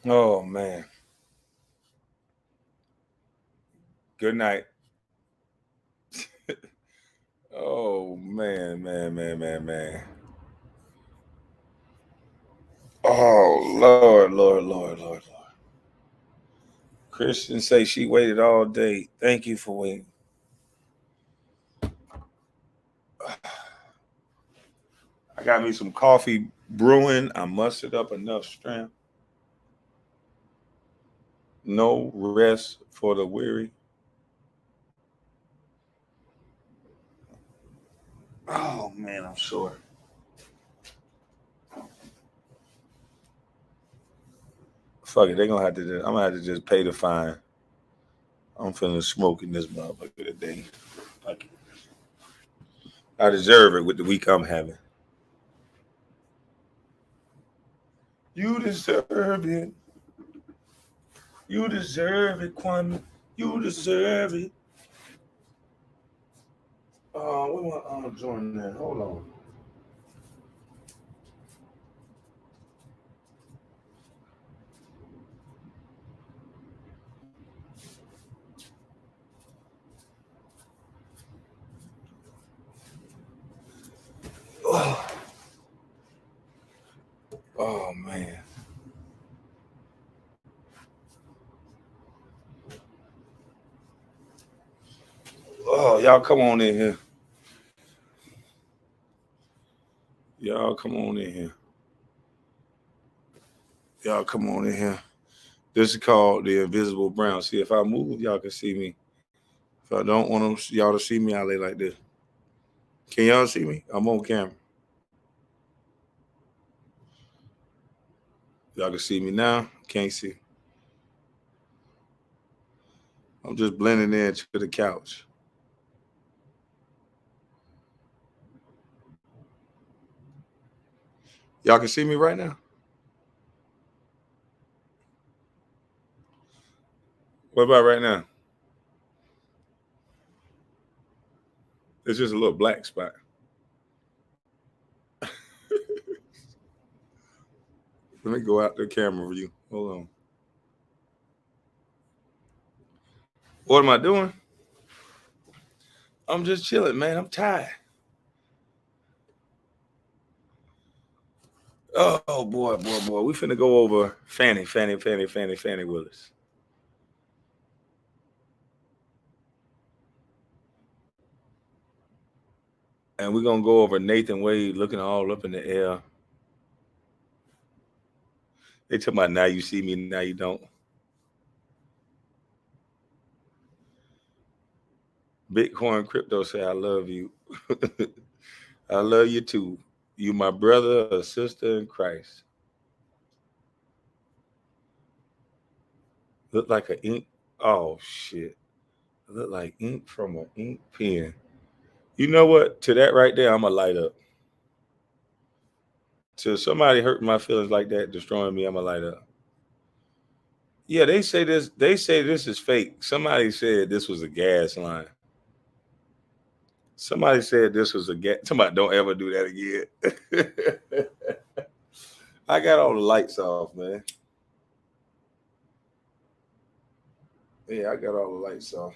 Oh man. Good night. Oh man. Oh Lord. Christian say she waited all day. Thank you for waiting. I got me some coffee brewing. I mustered up enough strength. No rest for the weary. Oh man, I'm sure. Fuck it, they gonna have to. I'm gonna have to just pay the fine. I'm finna smoke in this motherfucker today. Fuck it. I deserve it with the week I'm having. You deserve it. You deserve it, Kwame. You deserve it. We want join that. Hold on. Oh, oh man. Oh, y'all come on in here. Y'all come on in here. Y'all come on in here. This is called the invisible brown. See, if I move, y'all can see me. If I don't want y'all to see me, I lay like this. Can y'all see me? I'm on camera. Y'all can see me now. Can't see. I'm just blending in to the couch. Y'all can see me right now. What about right now? It's just a little black spot. Let me go out the camera view. Hold on. What am I doing? I'm just chilling, man. I'm tired. Oh boy. We finna go over Fanni Willis. And we're gonna go over Nathan Wade looking all up in the air. They talking about now you see me, now you don't. Bitcoin crypto say I love you. I love you too. You my brother or sister in Christ. Look like an ink. Oh shit. Look like ink from an ink pen. You know what? To that right there, I'ma light up. To somebody hurting my feelings like that, destroying me, I'ma light up. Yeah, they say this. They say this is fake. Somebody said this was a gas line. Somebody said this was a gas. Somebody don't ever do that again. I got all the lights off, man. Yeah, I got all the lights off.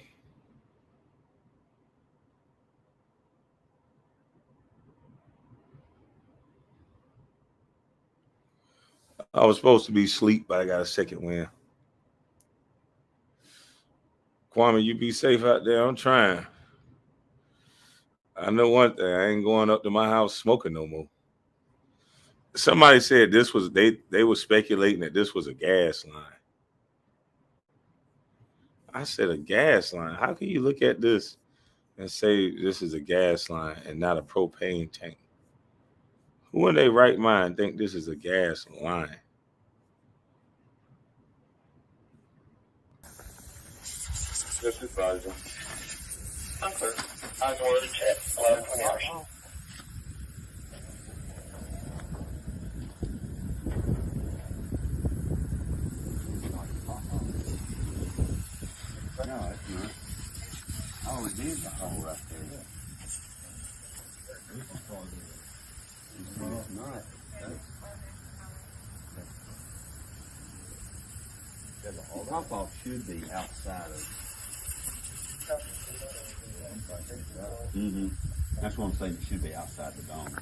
I was supposed to be asleep, but I got a second wind. Kwame, you be safe out there. I'm trying. I know one thing. I ain't going up to my house smoking no more. Somebody said this was they were speculating that this was a gas line. I said a gas line. How can you look at this and say this is a gas line and not a propane tank? Who in their right mind think this is a gas line? This is Roger. I'm clear. I'm going to check. Hello, no, it's not. Oh, it is a hole right there. Yeah. It's not. The drop off should be outside of. That's what I'm saying. It should be outside the dome.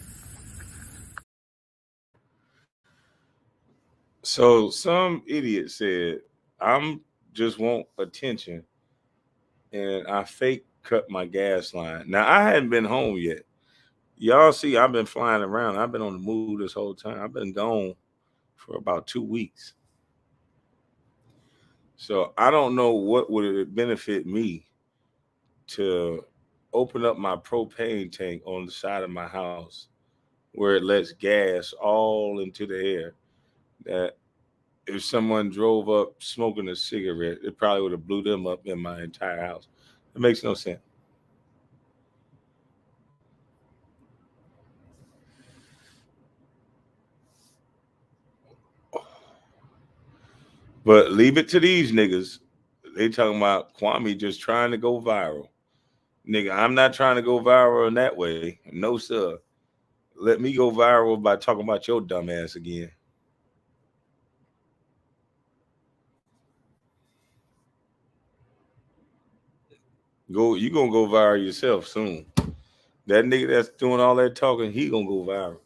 So some idiot said, I'm just want attention and I fake cut my gas line. Now I hadn't been home yet. Y'all see, I've been flying around. I've been on the move this whole time. I've been gone for about 2 weeks. So I don't know what would it benefit me to open up my propane tank on the side of my house where it lets gas all into the air. That if someone drove up smoking a cigarette, it probably would have blew them up in my entire house. It makes no sense. But leave it to these niggas. They talking about Kwame just trying to go viral. Nigga, I'm not trying to go viral in that way. No, sir. Let me go viral by talking about your dumb ass again. You gonna go viral yourself soon. That nigga that's doing all that talking, he gonna go viral.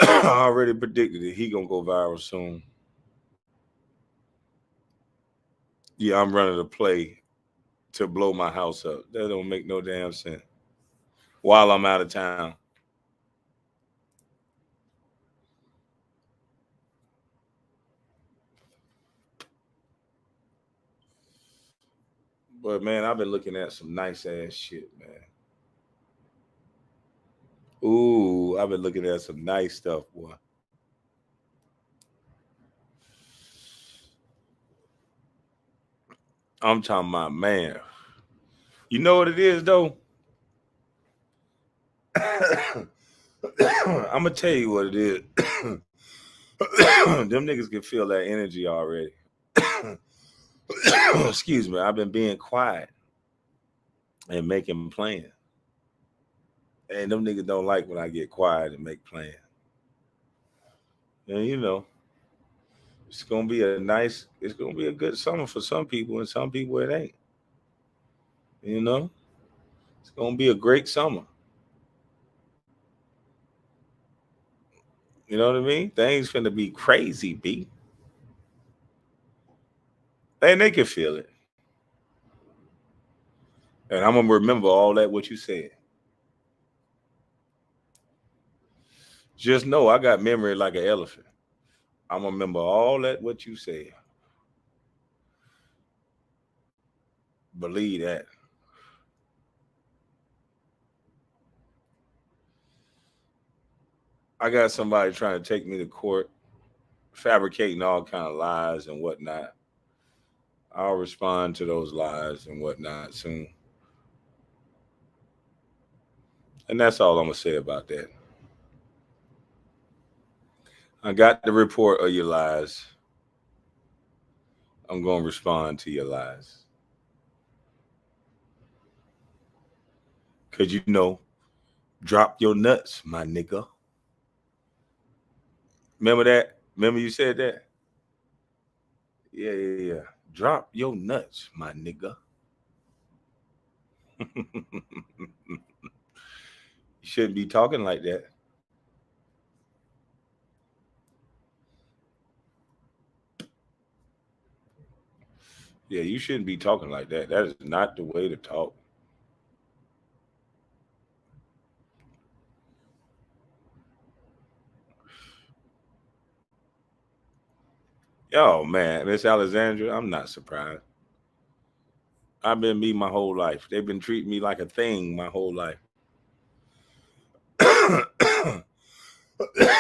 I already predicted it. He gonna go viral soon. Yeah, I'm running a play to blow my house up. That don't make no damn sense. While I'm out of town. But man, I've been looking at some nice ass shit, man. Ooh, I've been looking at some nice stuff, boy. I'm talking about, man. You know what it is though? I'm gonna tell you what it is. Them niggas can feel that energy already. Excuse me. I've been being quiet and making plans. And them niggas don't like when I get quiet and make plans. And it's gonna be it's gonna be a good summer for some people, and some people it ain't. You know, it's gonna be a great summer. You know what I mean? Things finna be crazy, B. And they can feel it. And I'm gonna remember all that what you said. Just know I got memory like an elephant. I'm gonna remember all that what you said. Believe that. I got somebody trying to take me to court, fabricating all kind of lies and whatnot. I'll respond to those lies and whatnot soon. And that's all I'm gonna say about that. I got the report of your lies. I'm gonna respond to your lies. Cause drop your nuts, my nigga. Remember that? Remember you said that? Yeah, yeah, yeah. Drop your nuts, my nigga. You shouldn't be talking like that. Yeah, you shouldn't be talking like that. That is not the way to talk. Oh man, Miss Alexandra, I'm not surprised. I've been me my whole life. They've been treating me like a thing my whole life.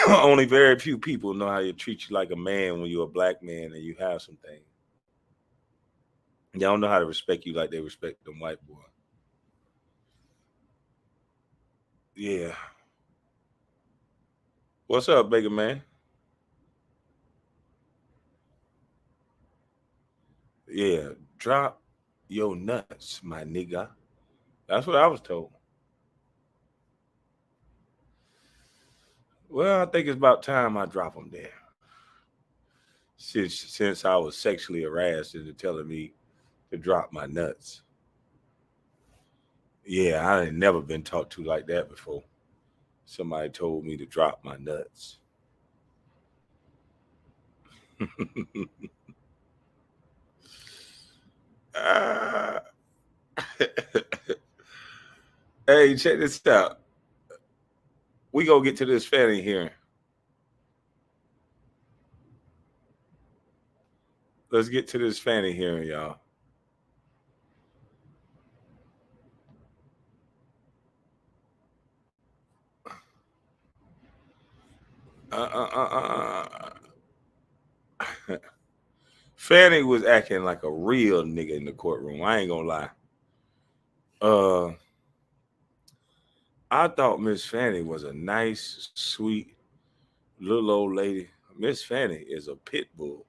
Only very few people know how to treat you like a man when you're a black man and you have some things. They don't know how to respect you like they respect them white boy. Yeah. What's up, bigger man? Yeah. Drop your nuts, my nigga. That's what I was told. Well, I think it's about time I drop them there. since I was sexually harassed into telling me to drop my nuts. Yeah, I ain't never been talked to like that before. Somebody told me to drop my nuts. Ah. Hey, check this out. We gonna get to this Fanny hearing. Let's get to this Fanny hearing, y'all. Fanny was acting like a real nigga in the courtroom. I ain't gonna lie. Uh, I thought Miss Fanny was a nice, sweet little old lady. Miss Fanny is a pit bull.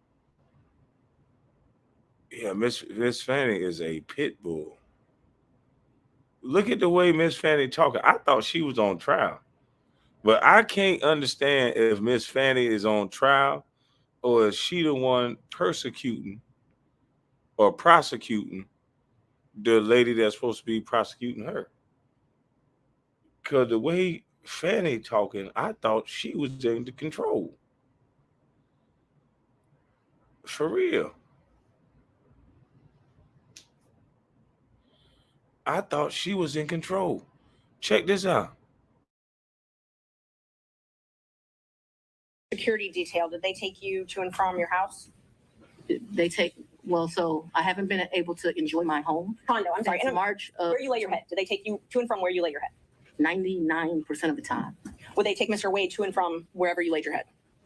Yeah, Miss Fanny is a pit bull. Look at the way Miss Fanny talking. I thought she was on trial, but I can't understand if Miss Fanny is on trial or is she the one persecuting or prosecuting the lady that's supposed to be prosecuting her. Because the way Fanny talking, I thought she was in the control. For real. I thought she was in control. Check this out. Security detail, did they take you to and from your house? They take, well, so I haven't been able to enjoy my home. Condo, I'm sorry. Since March of Where you lay your head? Did they take you to and from where you lay your head? 99% of the time. Would they take Mr. Wade to and from wherever you laid your head?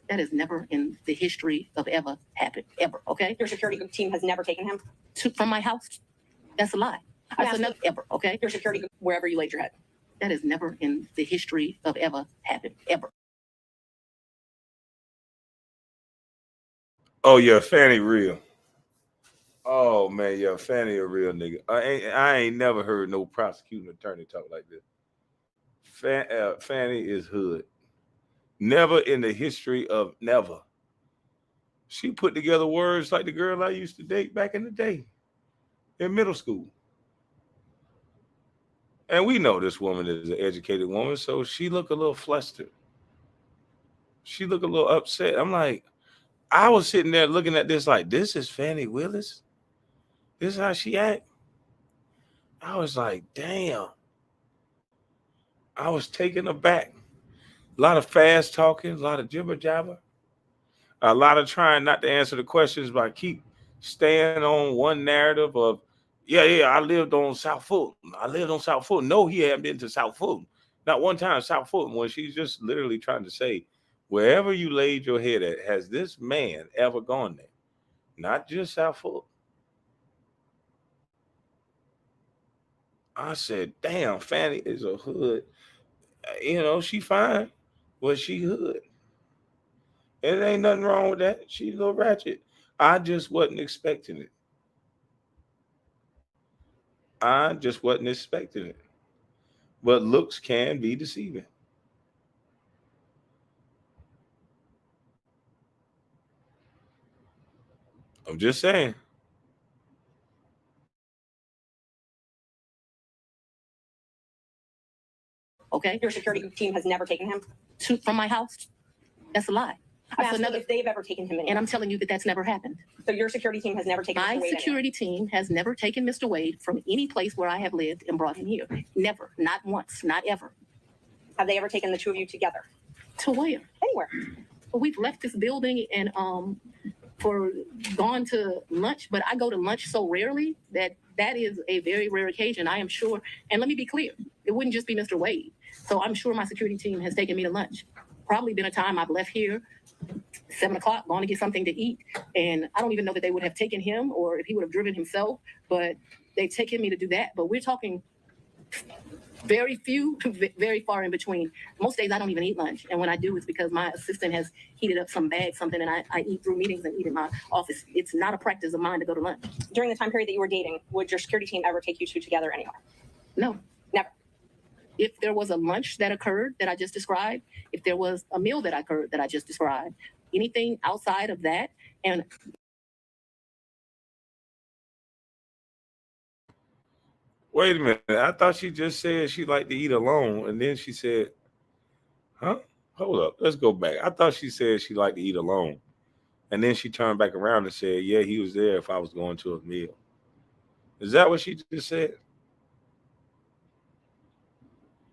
That has never in the history of ever happened, ever, okay? Your security team has never taken him? From my house? That's a lie. That's another ever, okay? Your security wherever you laid your head? That has never in the history of ever happened, ever. Oh yeah, Fanny real. Oh man, yeah, Fanny a real nigga. I ain't never heard no prosecuting attorney talk like this. Fanny is hood. Never in the history of never. She put together words like the girl I used to date back in the day in middle school. And we know this woman is an educated woman, so she look a little flustered. She look a little upset. I'm like, I was sitting there looking at this like, this is Fannie Willis? This is how she act? I was like, damn. I was taken aback. A lot of fast talking, a lot of jibber jabber, a lot of trying not to answer the questions, but keep staying on one narrative of, yeah, I lived on South Fulton. I lived on South Fulton. No, he hadn't been to South Fulton. Not one time South Fulton, when she's just literally trying to say, wherever you laid your head at, has this man ever gone there? Not just South Fulton. I said, damn, Fanny is a hood. You know, she fine, but she hood. It ain't nothing wrong with that. She's a little ratchet. I just wasn't expecting it. I just wasn't expecting it. But looks can be deceiving. I'm just saying. Okay? Your security team has never taken him? From my house? That's a lie. That's another. If they've ever taken him in. And I'm telling you that that's never happened. So your security team has never taken My Mr. Wade security team has never taken Mr. Wade from any place where I have lived and brought him here. Never. Not once. Not ever. Have they ever taken the two of you together? To where? Anywhere. Well, we've left this building and for gone to lunch, but I go to lunch so rarely that is a very rare occasion, I am sure. And let me be clear, it wouldn't just be Mr. Wade. So I'm sure my security team has taken me to lunch. Probably been a time I've left here 7 o'clock, gone to get something to eat. And I don't even know that they would have taken him or if he would have driven himself, but they've taken me to do that. But we're talking very few, very far in between. Most days I don't even eat lunch. And when I do, it's because my assistant has heated up some bag, something, and I eat through meetings and eat in my office. It's not a practice of mine to go to lunch. During the time period that you were dating, would your security team ever take you two together anywhere? No. Never. if there was a lunch that occurred that I just described, if there was a meal that occurred that I just described, anything outside of that, and Wait a minute. I thought she just said she liked to eat alone, and then she said, "Huh? Hold up. Let's go back." I thought she said she liked to eat alone, and then she turned back around and said, "Yeah, he was there if I was going to a meal." Is that what she just said?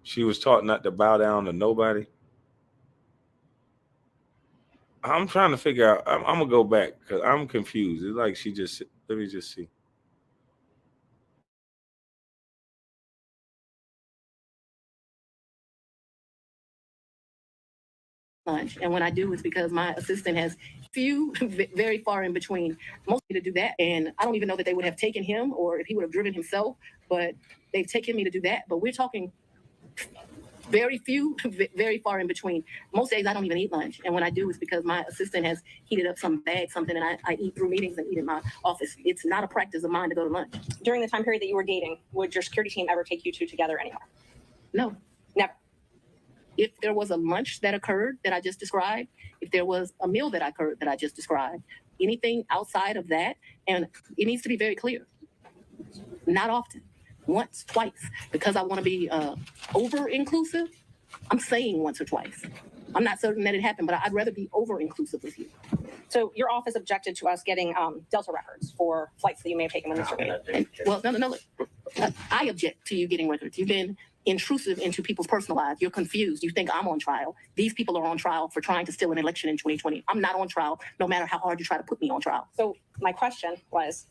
She was taught not to bow down to nobody. I'm trying to figure out. I'm gonna go back because I'm confused. It's like she just. Let me just see. lunch. And when I do, it's because my assistant has few, very far in between, mostly to do that. And I don't even know that they would have taken him or if he would have driven himself, but they've taken me to do that. But we're talking very few, very far in between. Most days I don't even eat lunch. And when I do, it's because my assistant has heated up some bag, something, and I eat through meetings and eat in my office. It's not a practice of mine to go to lunch. During the time period that you were dating, would your security team ever take you two together anywhere? No. Never. If there was a lunch that occurred that I just described, if there was a meal that occurred that I just described, anything outside of that, and it needs to be very clear. Not often, once, twice, because I want to be over-inclusive. I'm saying once or twice. I'm not certain that it happened, but I'd rather be over-inclusive with you. So your office objected to us getting Delta records for flights that you may have taken with Mr. Wade. Well, no. I object to you getting records. You've been intrusive into people's personal lives. You're confused. You think I'm on trial. These people are on trial for trying to steal an election in 2020. I'm not on trial, no matter how hard you try to put me on trial. So my question was,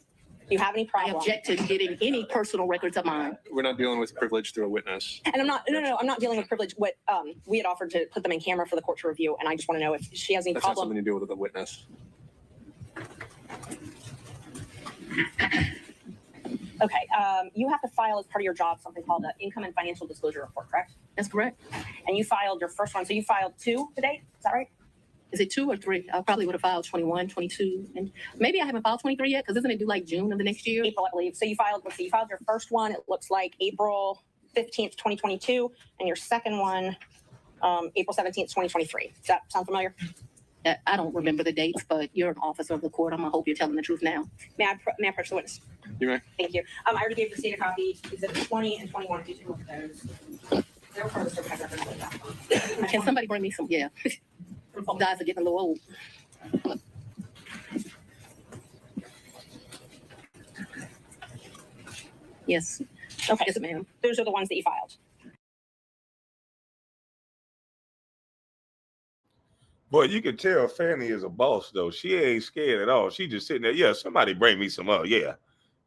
do you have any I problem? object to getting any personal records of mine. We're not dealing with privilege through a witness. And I'm not, no, I'm not dealing with privilege. What we had offered to put them in camera for the court to review, and I just want to know if she has any That's not problem. something to do with a witness. Okay, you have to file as part of your job something called an income and financial disclosure report, correct? That's correct. And you filed your first one, so you filed two today, is that right? Is it 2 or 3? I probably would have filed 21, 22, and maybe I haven't filed 23 yet because isn't it due like June of the next year? April, I believe. So you filed, let's see, you filed your first one, it looks like April 15th, 2022, and your second one, April 17th, 2023. Does that sound familiar? I don't remember the dates, but you're an officer of the court. I'm gonna hope you're telling the truth now. May I approach the witness? You may. Thank you. I already gave the state a copy. Exhibit 20 and 21. Did you look at those? They're part of the certified records. Can somebody bring me some? Yeah. Guys are getting a little old. Yes. Okay, Yes, ma'am. those are the ones that you filed. Boy, you can tell Fanny is a boss, though. She ain't scared at all. She just sitting there. Yeah, somebody bring me some. Yeah,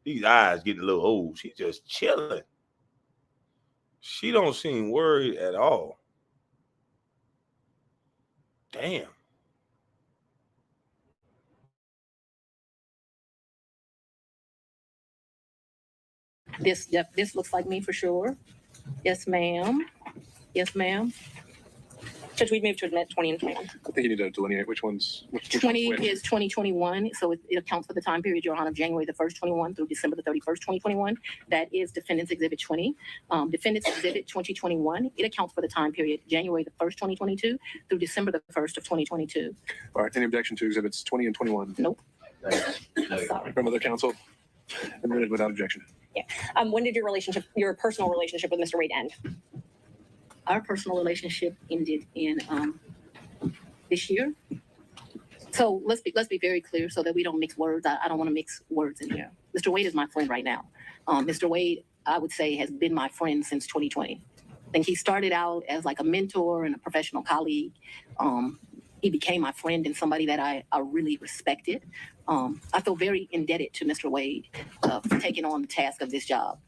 these eyes getting a little old. She just chilling. She don't seem worried at all. Damn. This looks like me for sure. Yes, ma'am. Yes, ma'am. Judge, we'd move to admit 20 and 21. I think you need to delineate which ones. Which 20 ones which. is 2021, so it accounts for the time period, Your Honor, January the 1st, 21 through December the 31st, 2021. That is Defendant's Exhibit 20. Defendant's Exhibit 2021, it accounts for the time period, January the 1st, 2022 through December the 1st of 2022. All right. Any objection to exhibits 20 and 21? Nope. Sorry. From other counsel? Admitted without objection. When did your personal relationship with Mr. Wade end? Our personal relationship ended in this year. So let's be very clear so that we don't mix words. I don't want to mix words in here. Mr. Wade is my friend right now. Mr. Wade, I would say, has been my friend since 2020. I think he started out as like a mentor and a professional colleague. He became my friend and somebody that I really respected. I feel very indebted to Mr. Wade for taking on the task of this job.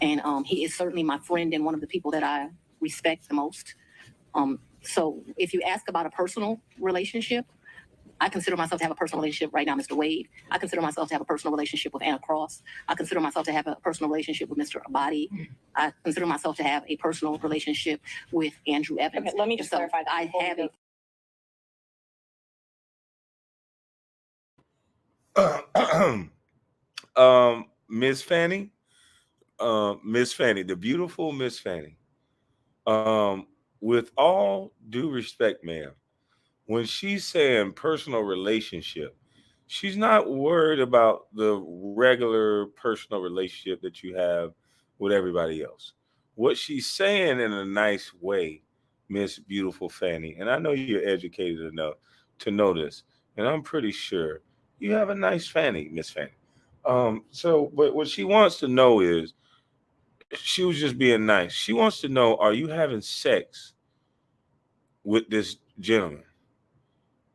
And he is certainly my friend and one of the people that I respect the most. So if you ask about a personal relationship, I consider myself to have a personal relationship right now, Mr. Wade. I consider myself to have a personal relationship with Anna Cross. I consider myself to have a personal relationship with Mr. Abadi. I consider myself to have a personal relationship with Andrew Evans. Okay, let me just So clarify that. I have a Miss Fanny, the beautiful Miss Fanny. With all due respect, ma'am, when she's saying personal relationship, she's not worried about the regular personal relationship that you have with everybody else. What she's saying in a nice way, Miss Beautiful Fanny, and I know you're educated enough to know this, and I'm pretty sure you have a nice Fanny, Miss Fanny. But what she wants to know is, she was just being nice. She wants to know, are you having sex with this gentleman?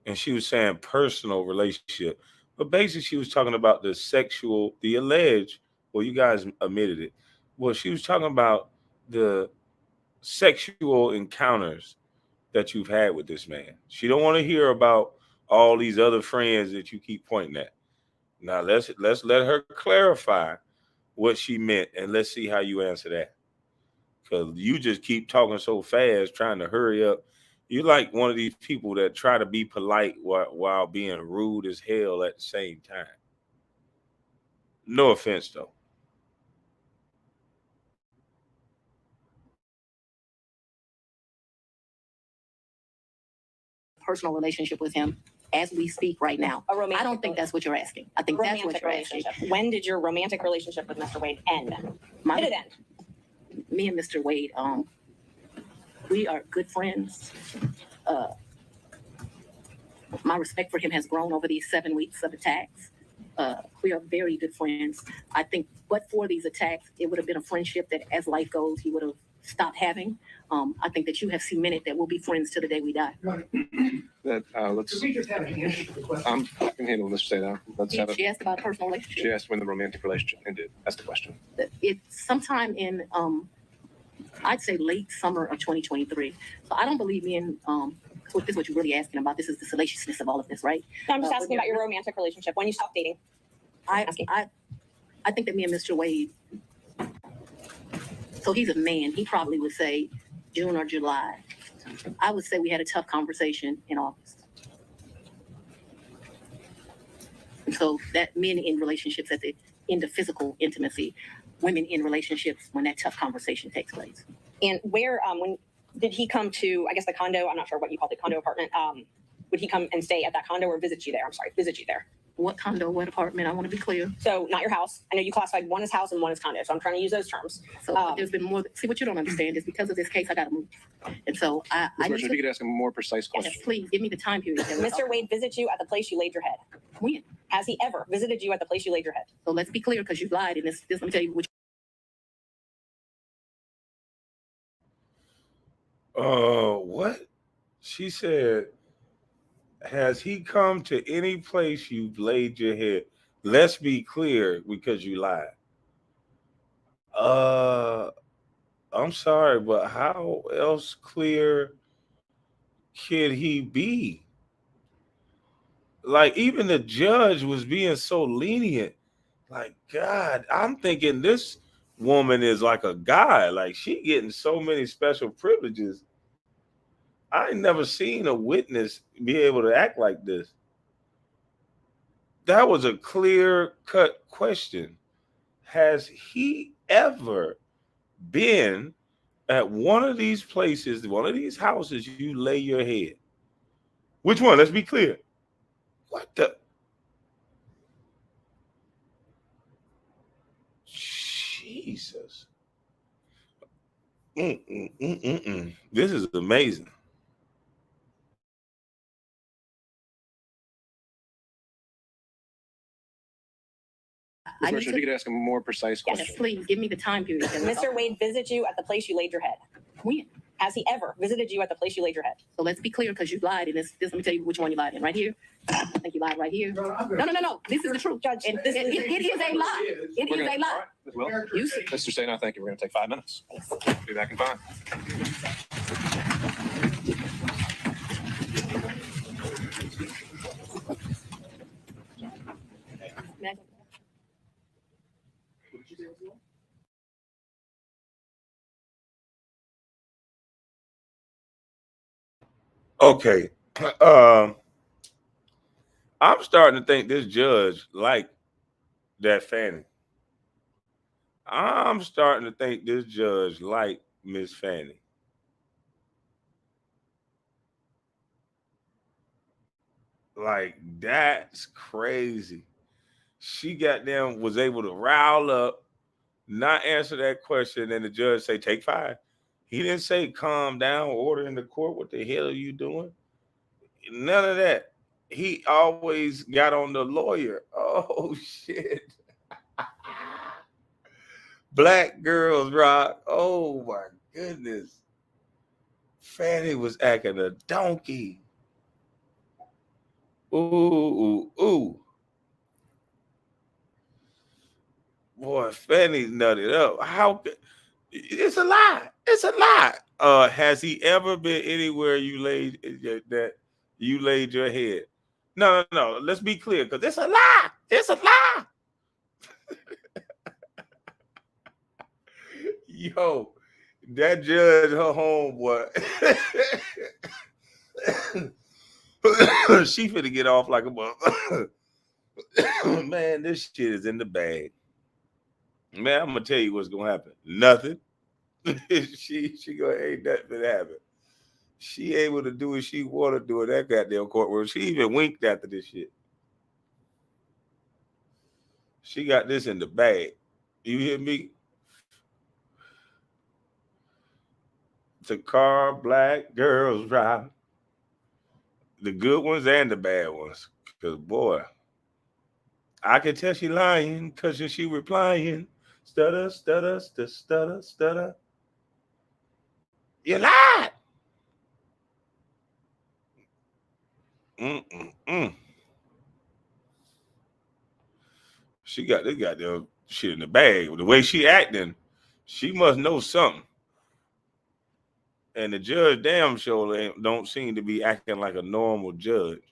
And she was saying personal relationship, but basically she was talking about the sexual, the alleged. Well, you guys admitted it. Well, she was talking about the sexual encounters that you've had with this man. She don't want to hear about all these other friends that you keep pointing at. Now let's let her clarify what she meant, and let's see how you answer that. Because you just keep talking so fast, trying to hurry up. You're like one of these people that try to be polite while being rude as hell at the same time. No offense, though. Personal relationship with him as we speak right now. A romantic I don't think that's what you're asking. I think that's what romantic you're asking. relationship. When did your romantic relationship with Mr. Wade end? When did it end? Me and Mr. Wade, we are good friends. My respect for him has grown over these 7 weeks of attacks. We are very good friends. I think, but for these attacks, it would have been a friendship that, as life goes, he would have stopped having. I think that you have cemented that we'll be friends till the day we die. That let's. Could we just have an answer to the question? I can handle Mr. Say now. Let's have it. She asked about a personal She relationship. asked when the romantic relationship ended. That's the question. It's sometime in, I'd say late summer of 2023. So I don't believe in, this is what you're really asking about. This is the salaciousness of all of this, right? No, I'm just asking about your romantic relationship. When you stopped dating? I think that me and Mr. Wade, so he's a man. He probably would say June or July. I would say we had a tough conversation in August. And so that men in relationships at the end of physical intimacy, women in relationships when that tough conversation takes place. And where, when did he come to, I guess, the condo? I'm not sure what you call the condo apartment. Would he come and stay at that condo or visit you there? I'm sorry, visit you there. What condo, what apartment? I want to be clear. So not your house. I know you classified one as house and one as condo. So I'm trying to use those terms. So there's been more. See, what you don't understand is because of this case, I got to move. And so I Ms. need Merchant, if you could ask a more precise yes, question. please give me the time period. Mr. Wade visit you at the place you laid your head. When? Has he ever visited you at the place you laid your head? So let's be clear because you lied in this. Let me tell you which. What? She said, has he come to any place you've laid your head? Let's be clear, because you lied. I'm sorry, but how else clear could he be? Like, even the judge was being so lenient. Like, God, I'm thinking this woman is like a guy. Like, she getting so many special privileges. I ain't never seen a witness be able to act like this. That was a clear-cut question. Has he ever been at one of these places, one of these houses you lay your head? Which one? Let's be clear. What the? Jesus. This is amazing. Ms. Merchant, if you could ask a more precise Yes, question. please give me the time period. Mr. Wade visit you at the place you laid your head. When? Has he ever visited you at the place you laid your head? So let's be clear because you lied in this. Let me tell you which one you lied in. Right here. I think you lied right here. No. This is the truth. Judge, And this it is a lie. It We're is gonna- a lie. all right, Ms. Will. You see. Mr. Say now, thank you. We're going to take 5 minutes. Be back in 5. Okay. I'm starting to think this judge liked that Fanny. I'm starting to think this judge liked Miss Fanny. Like, that's crazy. She goddamn was able to rile up, not answer that question, and the judge say, take 5. He didn't say calm down, order in the court. What the hell are you doing? None of that. He always got on the lawyer. Oh shit. Black girls rock. Oh my goodness. Fanny was acting a donkey. Ooh, ooh. Boy, Fanny nutted up. How it's a lie. It's a lie. Has he ever been anywhere you laid that you laid your head? No, no, no. Let's be clear, because it's a lie. It's a lie. Yo, that judge, her homeboy. She finna get off like a mother. Man, this shit is in the bag. Man, I'm gonna tell you what's gonna happen. Nothing. she gonna ain't nothing gonna happen. She able to do what she want to do in that goddamn courtroom. She even winked after this shit. She got this in the bag. You hear me? The car black girls ride. The good ones and the bad ones. Cause boy, I can tell she lying because she replying. Stutter, stutter, stutter, stutter, stutter. You lied. Mm-mm-mm. She got this goddamn shit in the bag. The way she acting, she must know something. And the judge damn sure don't seem to be acting like a normal judge.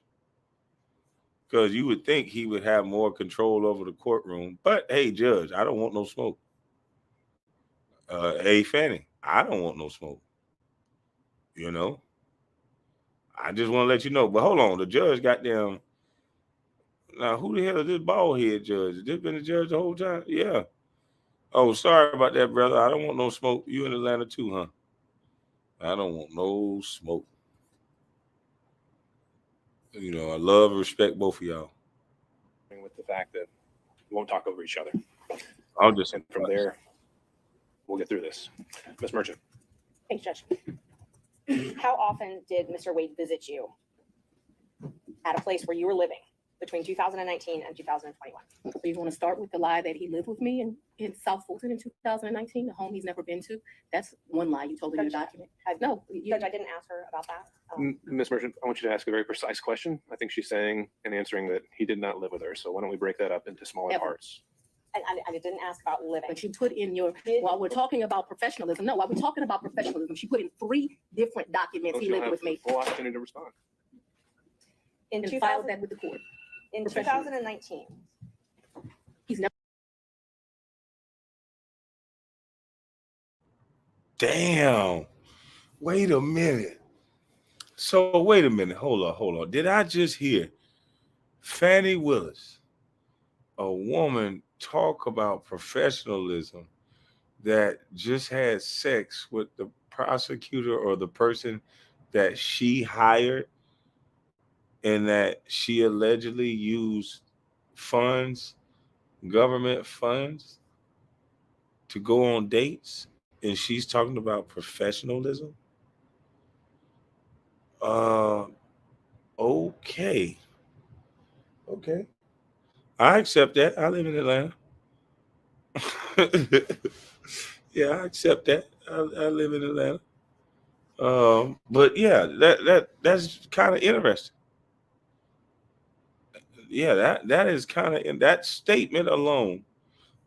Because you would think he would have more control over the courtroom. But hey, judge, I don't want no smoke. Hey, Fanny, I don't want no smoke. You know? I just want to let you know. But hold on, the judge got them. Now, who the hell is this bald head judge? Has this been the judge the whole time? Yeah. Oh, sorry about that, brother. I don't want no smoke. You in Atlanta too, huh? I don't want no smoke. You know, I love and respect both of y'all. With the fact that we won't talk over each other. I'll just And from there, we'll get through this. Ms. Merchant. Thanks, Judge. How often did Mr. Wade visit you at a place where you were living between 2019 and 2021? So you want to start with the lie that he lived with me in South Fulton in 2019, a home he's never been to? That's one lie you told me in the document. No, Judge, I didn't ask her about that. Ms. Merchant, I want you to ask a very precise question. I think she's saying and answering that he did not live with her. So why don't we break that up into smaller Ever. parts? I didn't ask about living. But you put in your, while we're talking about professionalism, while we're talking about professionalism, she put in 3 different documents he You'll lived have with me. full opportunity to respond. In And 2000 filed that with the court. in 2019, He's never. damn. Wait a minute. So wait a minute. Hold on. Did I just hear Fannie Willis, a woman, talk about professionalism that just had sex with the prosecutor or the person that she hired, and that she allegedly used funds, government funds, to go on dates, and she's talking about professionalism? Okay. Okay. I accept that. I live in Atlanta. Yeah, I accept that. I live in Atlanta. But yeah, that's kind of interesting. Yeah, that is kind of, in that statement alone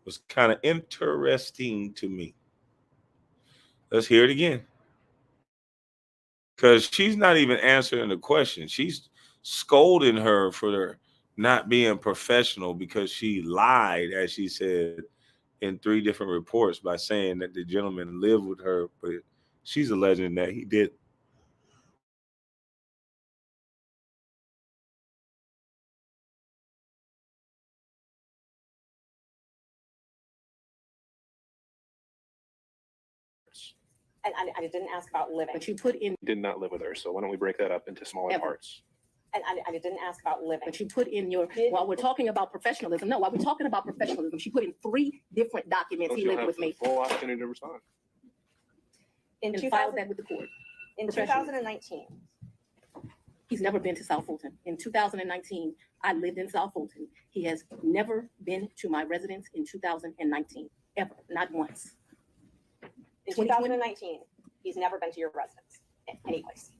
was kind of interesting to me. Let's hear it again. Because she's not even answering the question. She's scolding her for not being professional because she lied, as she said, in 3 different reports by saying that the gentleman lived with her, but she's alleging that he did. I didn't ask about living. But you put in Did not live with her. So why don't we break that up into smaller Ever. parts? And I didn't ask about living. But you put in your, while we're talking about professionalism, no, while we're talking about professionalism, she put in 3 different documents. Don't He you lived have with the me full opportunity to respond? In and 2000, filed that with the court. in professionally. 2019, He's never been to South Fulton. In 2019, I lived in South Fulton. He has never been to my residence in 2019, ever, not once. in 2020? 2019, he's never been to your residence, any place.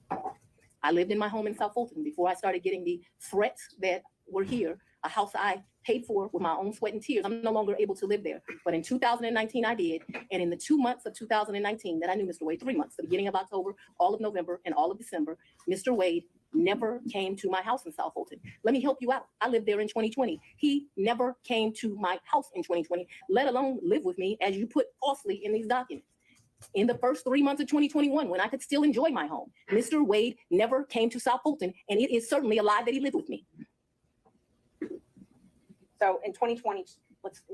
I lived in my home in South Fulton before I started getting the threats that were here, a house I paid for with my own sweat and tears. I'm no longer able to live there. But in 2019, I did. And in the 2 months of 2019 that I knew Mr. Wade, 3 months, the beginning of October, all of November, and all of December, Mr. Wade never came to my house in South Fulton. Let me help you out. I lived there in 2020. He never came to my house in 2020, let alone live with me, as you put falsely in these documents. In the first 3 months of 2021, when I could still enjoy my home, Mr. Wade never came to South Fulton, and it is certainly a lie that he lived with me. So in 2020,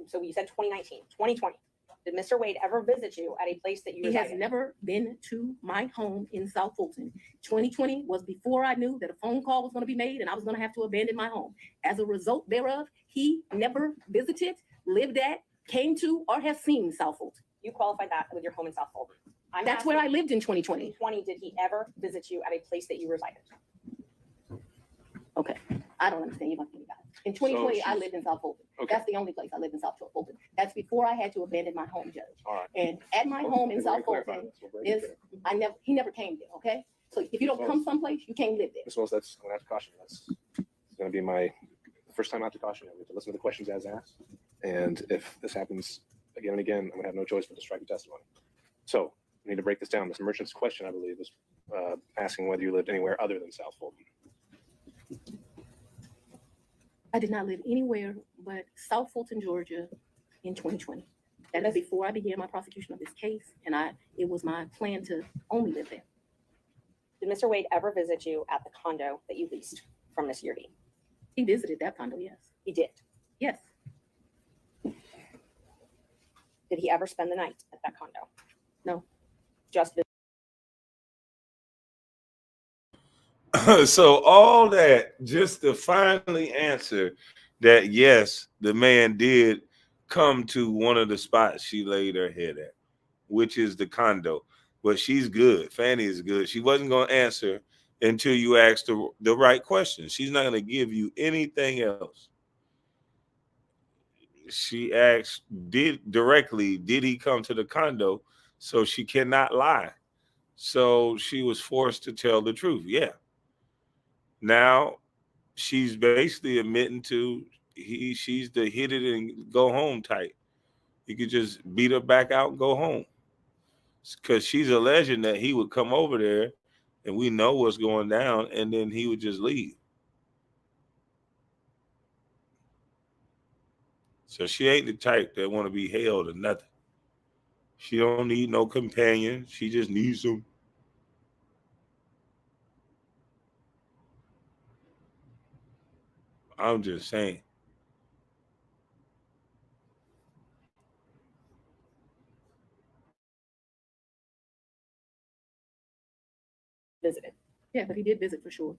so you said 2019, 2020, did Mr. Wade ever visit you at a place that you He has resided? never been to my home in South Fulton. 2020 was before I knew that a phone call was going to be made and I was going to have to abandon my home. As a result thereof, he never visited, lived at, came to, or has seen South Fulton. You qualified that with your home in South Fulton. That's where I lived in 2020. 2020, did he ever visit you at a place that you resided? Okay, I don't understand you. In 2020, I she's- lived in South Fulton. Okay. That's the only place I lived in South Fulton. That's before I had to abandon my home, Judge. All right. And at my home in We're South gonna clarify Fulton, this. We'll break it is there. he never came there. Okay, so if you don't come someplace, you can't live there. Ms. Willis, that's, I'm gonna have to caution you. That's gonna be my first time I have to caution you. We have to listen to the questions as asked. And if this happens again and again, I'm gonna have no choice but to strike your testimony. So we need to break this down. Ms. Merchant's question, I believe, is asking whether you lived anywhere other than South Fulton. I did not live anywhere but South Fulton, Georgia in 2020. That is before I began my prosecution of this case, and it was my plan to only live there. Did Mr. Wade ever visit you at the condo that you leased from Miss Yardie? He visited that condo, yes. He did. Yes, Did he ever spend the night at that condo? No. Just visit. So all that just to finally answer that yes, the man did come to one of the spots she laid her head at, which is the condo. But she's good. Fanni is good. She wasn't going to answer until you asked the right question. She's not going to give you anything else. She asked did he come to the condo? So she cannot lie. So she was forced to tell the truth. Yeah. Now she's basically admitting to she's the hit it and go home type. You could just beat her back out and go home. Because she's alleging that he would come over there and we know what's going down, and then he would just leave. So she ain't the type that want to be held or nothing. She don't need no companion. She just needs some. I'm just saying. visited. yeah, but he did visit for sure.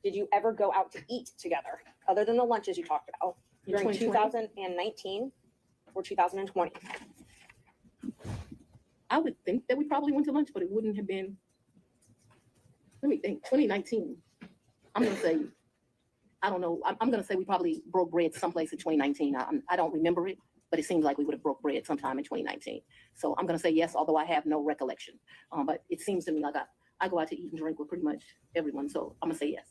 Did you ever go out to eat together, other than the lunches you talked about, In during 2020? 2019 or 2020? I would think that we probably went to lunch, but it wouldn't have been, let me think, 2019. I'm going to say, I don't know. I'm going to say we probably broke bread someplace in 2019. I don't remember it, but it seems like we would have broke bread sometime in 2019. So I'm going to say yes, although I have no recollection. But it seems to me like I go out to eat and drink with pretty much everyone. So I'm going to say yes.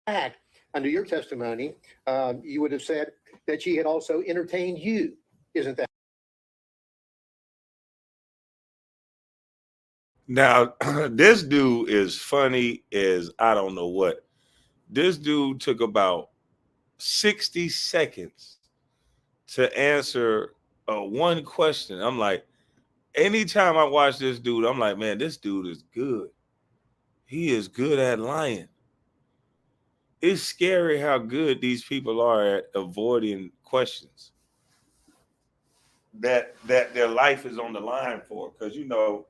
Back, under your testimony, you would have said that she had also entertained you. Isn't that? Now, this dude is funny as I don't know what. This dude took about 60 seconds to answer one question. I'm like, anytime I watch this dude, I'm like, man, this dude is good. He is good at lying. It's scary how good these people are at avoiding questions that their life is on the line for. Because, you know,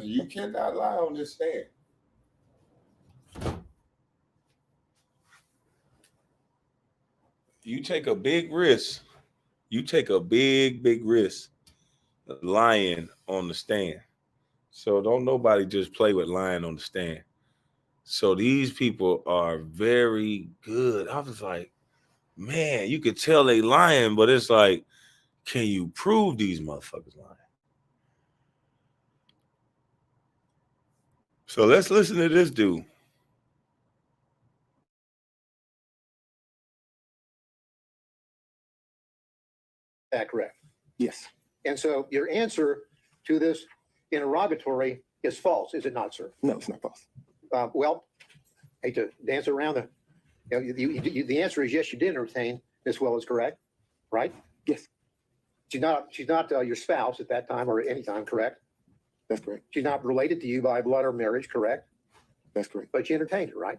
you cannot lie on this stand. you take a big risk. You take a big risk lying on the stand. So don't nobody just play with lying on the stand. So these people are very good. I was like, man, you could tell they lying, but it's like, can you prove these motherfuckers lying? So let's listen to this dude. That correct? Yes. And so your answer to this interrogatory is false, is it not, sir? No, it's not false. Well, hate to dance around the answer is yes, you did entertain Miss Willis, correct? Right? Yes, She's not your spouse at that time or any time, correct? that's correct. She's not related to you by blood or marriage, correct? That's correct. But you entertained her, right?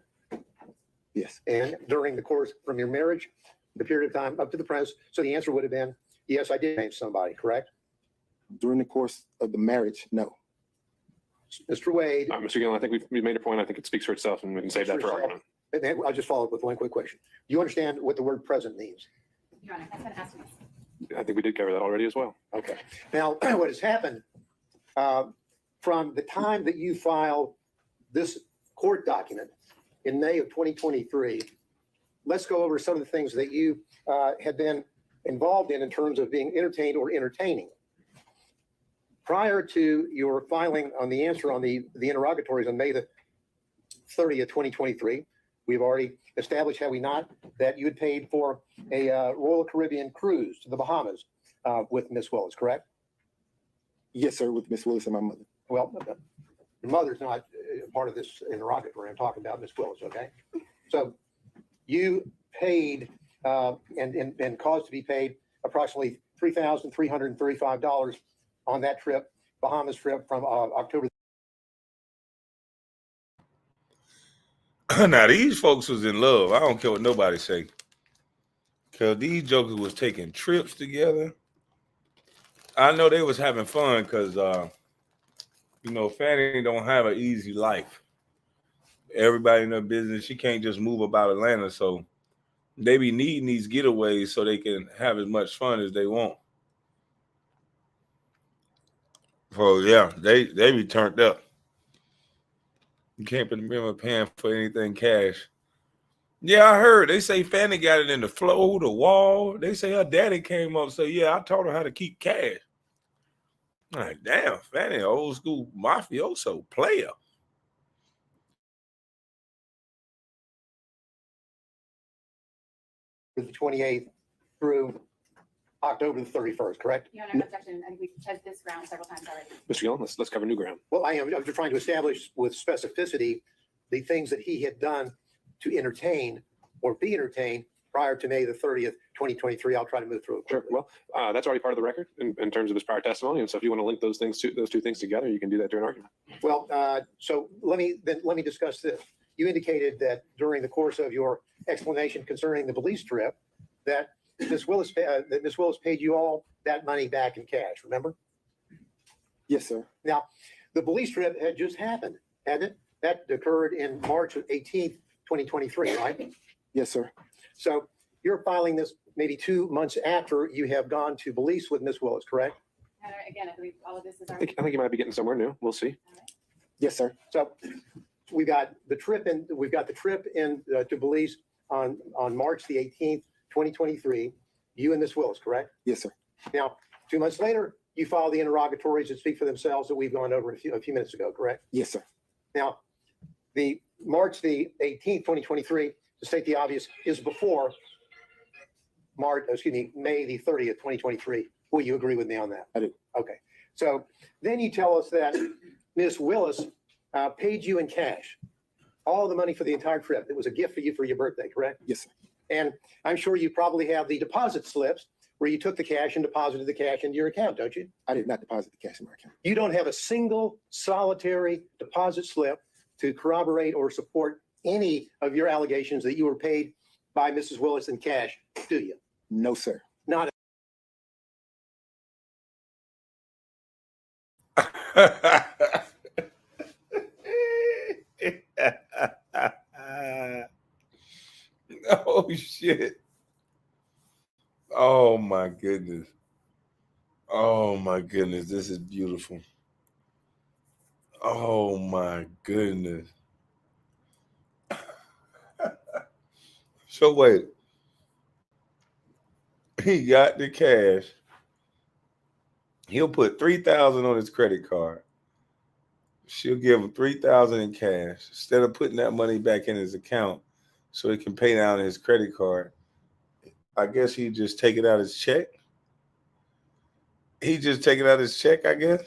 Yes. And during the course from your marriage, the period of time up to the present, so the answer would have been, yes, I did name somebody, correct? During the course of the marriage, no. Mr. Wade, Mr. Gillen, I think we've made a point. I think it speaks for itself, and we can save that for argument. and then I'll just follow up with one quick question. Do you understand what the word present means? Your Honor, that's been asked of us. I think we did cover that already as well. Okay. Now, what has happened from the time that you filed this court document in May of 2023, let's go over some of the things that you had been involved in terms of being entertained or entertaining. Prior to your filing on the answer on the interrogatories on May the 30th, 2023, we've already established, have we not, that you had paid for a Royal Caribbean cruise to the Bahamas with Miss Willis, correct? Yes, sir, with Miss Willis and my mother. Well, your mother's not part of this interrogatory. I'm talking about Miss Willis, okay? So you paid and caused to be paid approximately $3,335 on that trip, Bahamas trip from October. Now these folks was in love. I don't care what nobody say. Cause these jokers was taking trips together. I know they was having fun because Fanni don't have an easy life. Everybody in their business, she can't just move about Atlanta. So they be needing these getaways so they can have as much fun as they want. So yeah, they be turned up. You can't remember paying for anything cash. Yeah, I heard. They say Fanni got it in the floor, the wall. They say her daddy came up and said, yeah, I taught her how to keep cash. I'm like, damn, Fanni, old school mafioso player. The 28th through October the 31st, correct? Your Honor, objection. I think we've touched this ground several times already. Mr. Gillen, let's cover new ground. Well, I'm just trying to establish with specificity the things that he had done to entertain or be entertained prior to May the 30th, 2023. I'll try to move through it Sure. quickly. Well, that's already part of the record in terms of his prior testimony. And so if you want to link those two things together, you can do that during argument. Well, so let me discuss this. You indicated that during the course of your explanation concerning the Belize trip, that Miss Willis paid you all that money back in cash, remember? Yes, sir. Now, the Belize trip had just happened, hadn't it? That occurred in March 18th, 2023, right? Yes, sir. So you're filing this maybe 2 months after you have gone to Belize with Miss Willis, correct? Your Honor, again, I believe all of this is I already. think you might be getting somewhere new. We'll see. Yes, sir. So we've got the trip in to Belize on March the 18th, 2023. You and Miss Willis, correct? Yes, sir. Now, 2 months later, you file the interrogatories that speak for themselves that we've gone over a few minutes ago, correct? Yes, sir. Now, the March the 18th, 2023, to state the obvious, is before May the 30th, 2023. Will you agree with me on that? I do. Okay. So then you tell us that Miss Willis paid you in cash, all the money for the entire trip. It was a gift for you for your birthday, correct? Yes, sir. And I'm sure you probably have the deposit slips where you took the cash and deposited the cash into your account, don't you? I did not deposit the cash in my account. You don't have a single solitary deposit slip to corroborate or support any of your allegations that you were paid by Mrs. Willis in cash, do you? No, sir. Not. Oh shit. Oh my goodness. Oh my goodness. This is beautiful. Oh my goodness. So wait. He got the cash. He'll put 3,000 on his credit card. She'll give him 3,000 in cash instead of putting that money back in his account so he can pay down his credit card. I guess he just take it out his check. He just take it out his check, I guess.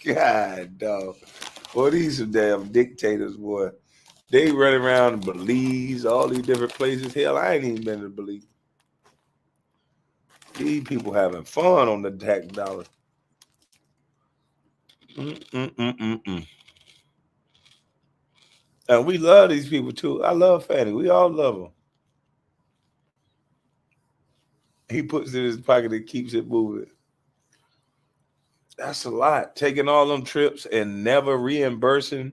God, dog. Boy, these some damn dictators, boy. They run around Belize, all these different places. Hell, I ain't even been to Belize. These people having fun on the tax dollar. Mm-mm-mm-mm-mm. And we love these people too. I love Fanni. We all love him. He puts it in his pocket and keeps it moving. That's a lot. Taking all them trips and never reimbursing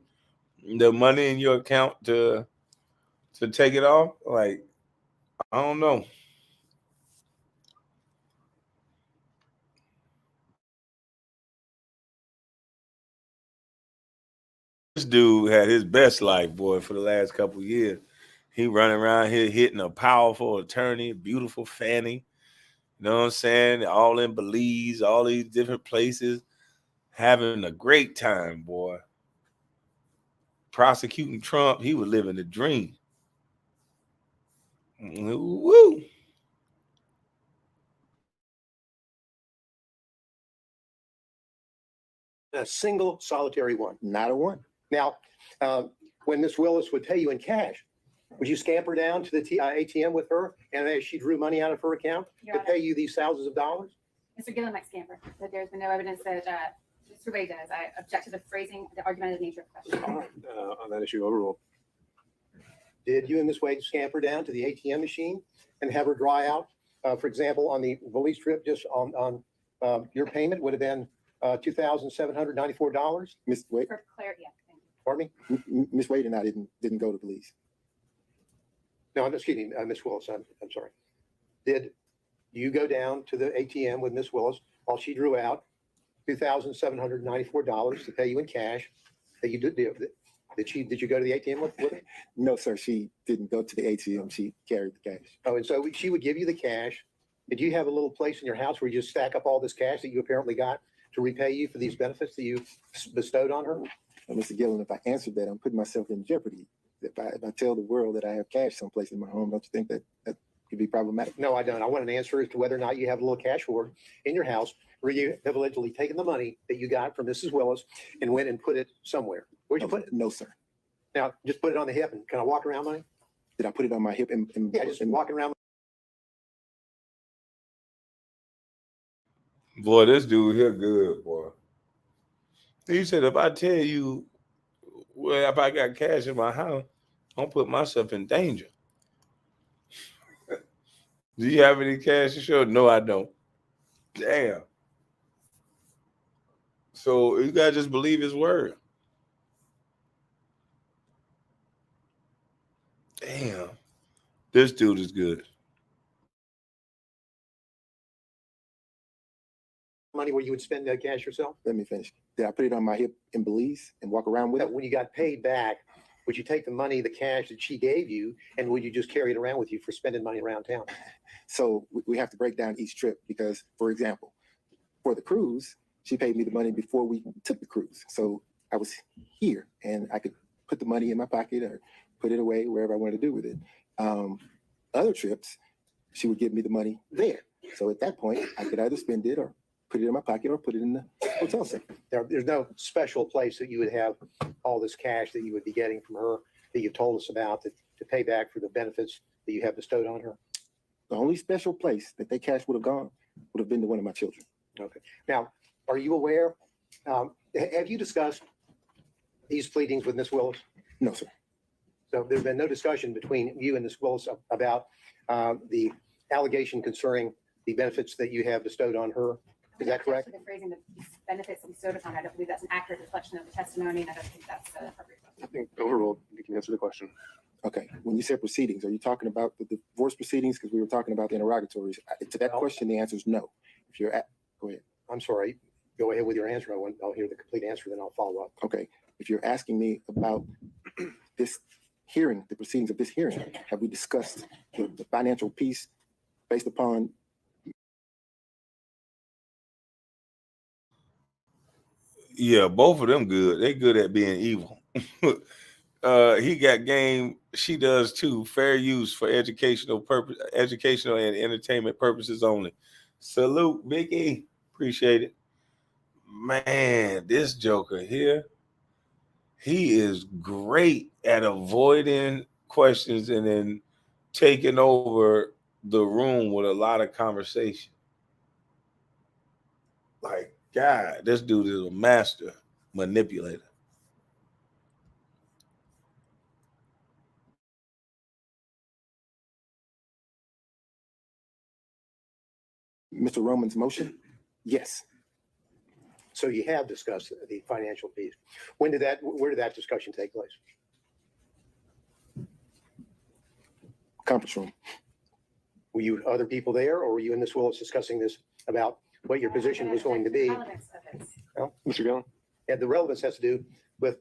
the money in your account to take it off. Like, I don't know. This dude had his best life, boy, for the last couple of years. He running around here hitting a powerful attorney, beautiful Fanni. You know what I'm saying? All in Belize, all these different places, having a great time, boy. Prosecuting Trump, he was living the dream. Woo! A single solitary one. Not a one. Now, when Miss Willis would pay you in cash, would you scamper down to the ATM with her and as she drew money out of her account Your to Honor, pay you these thousands of dollars? Mr. Gillen might scamper, but there's been no evidence that Mr. Wade does. I object to the phrasing, the argumentative nature of the question. All right, on that issue, overruled. Did you and Miss Wade scamper down to the ATM machine and have her dry out? For example, on the Willis trip, just on your payment would have been $2,794. Miss Wade, For clarity, yeah, thank you. Pardon me? Miss Wade and I didn't go to Belize. No, excuse me, Miss Willis. I'm sorry. Did you go down to the ATM with Miss Willis while she drew out $2,794 to pay you in cash? That you did did you go to the ATM with her? No, sir. She didn't go to the ATM. She carried the cash. Oh, and so she would give you the cash. Did you have a little place in your house where you just stack up all this cash that you apparently got to repay you for these benefits that you bestowed on her? And Mr. Gillen, if I answered that, I'm putting myself in jeopardy. If I tell the world that I have cash someplace in my home, don't you think that could be problematic? No, I don't. I want an answer as to whether or not you have a little cash hoard in your house where you have allegedly taken the money that you got from Mrs. Willis and went and put it somewhere. Where'd you put it? No, sir. Now, just put it on the hip and kind of walk around money? Did I put it on my hip? Yeah, just walking around. Boy, this dude here good, boy. He said, if I tell you, well, if I got cash in my house, I'll put myself in danger. Do you have any cash to show? No, I don't. Damn. So you gotta just believe his word. Damn. This dude is good. Money where you would spend that cash yourself? Let me finish. Did I put it on my hip in Belize and walk around with it? When you got paid back, would you take the money, the cash that she gave you, and would you just carry it around with you for spending money around town? So we have to break down each trip because, for example, for the cruise, she paid me the money before we took the cruise. So I was here and I could put the money in my pocket or put it away wherever I wanted to do with it. Other trips, she would give me the money there. So at that point, I could either spend it or put it in my pocket or put it in the hotel safe. There's no special place that you would have all this cash that you would be getting from her that you've told us about to pay back for the benefits that you have bestowed on her. The only special place that cash would have gone would have been to one of my children. Okay. Now, are you aware, have you discussed these pleadings with Ms. Willis? No, sir. So there's been no discussion between you and Ms. Willis about the allegation concerning the benefits that you have bestowed on her. Is that correct? The phrasing, the benefits bestowed upon, I don't believe that's an accurate reflection of the testimony, and I don't think that's appropriate. I think overruled. You can answer the question. Okay, when you said proceedings, are you talking about the divorce proceedings? Because we were talking about the interrogatories. To that Well- question, the answer is no. If you're at, go ahead. I'm sorry. Go ahead with your answer. I'll hear the complete answer, then I'll follow up. Okay, if you're asking me about this hearing, the proceedings of this hearing, have we discussed the financial piece based upon? Yeah, both of them good. They good at being evil. He got game. She does too. Fair use for educational purpose, educational and entertainment purposes only. Salute, Vicky. Appreciate it. Man, this Joker here, he is great at avoiding questions and then taking over the room with a lot of conversation. Like, God, this dude is a master manipulator. Mr. Roman's motion? Yes. So you have discussed the financial piece. Where did that discussion take place? Conference room. Were you other people there, or were you and Ms. Willis discussing this about what your position was going to be? Relevance of it. Mr. Gillen? And the relevance has to do with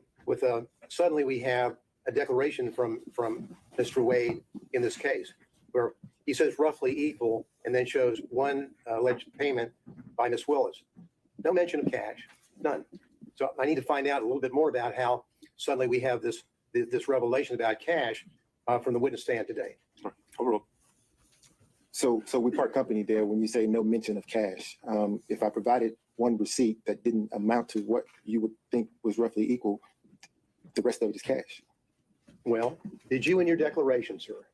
suddenly we have a declaration from Mr. Wade in this case, where he says roughly equal and then shows one alleged payment by Ms. Willis. No mention of cash, none. So I need to find out a little bit more about how suddenly we have this revelation about cash from the witness stand today. Overruled. So we part company there when you say no mention of cash. If I provided one receipt that didn't amount to what you would think was roughly equal, the rest of it is cash. Well, did you in your declaration, sir,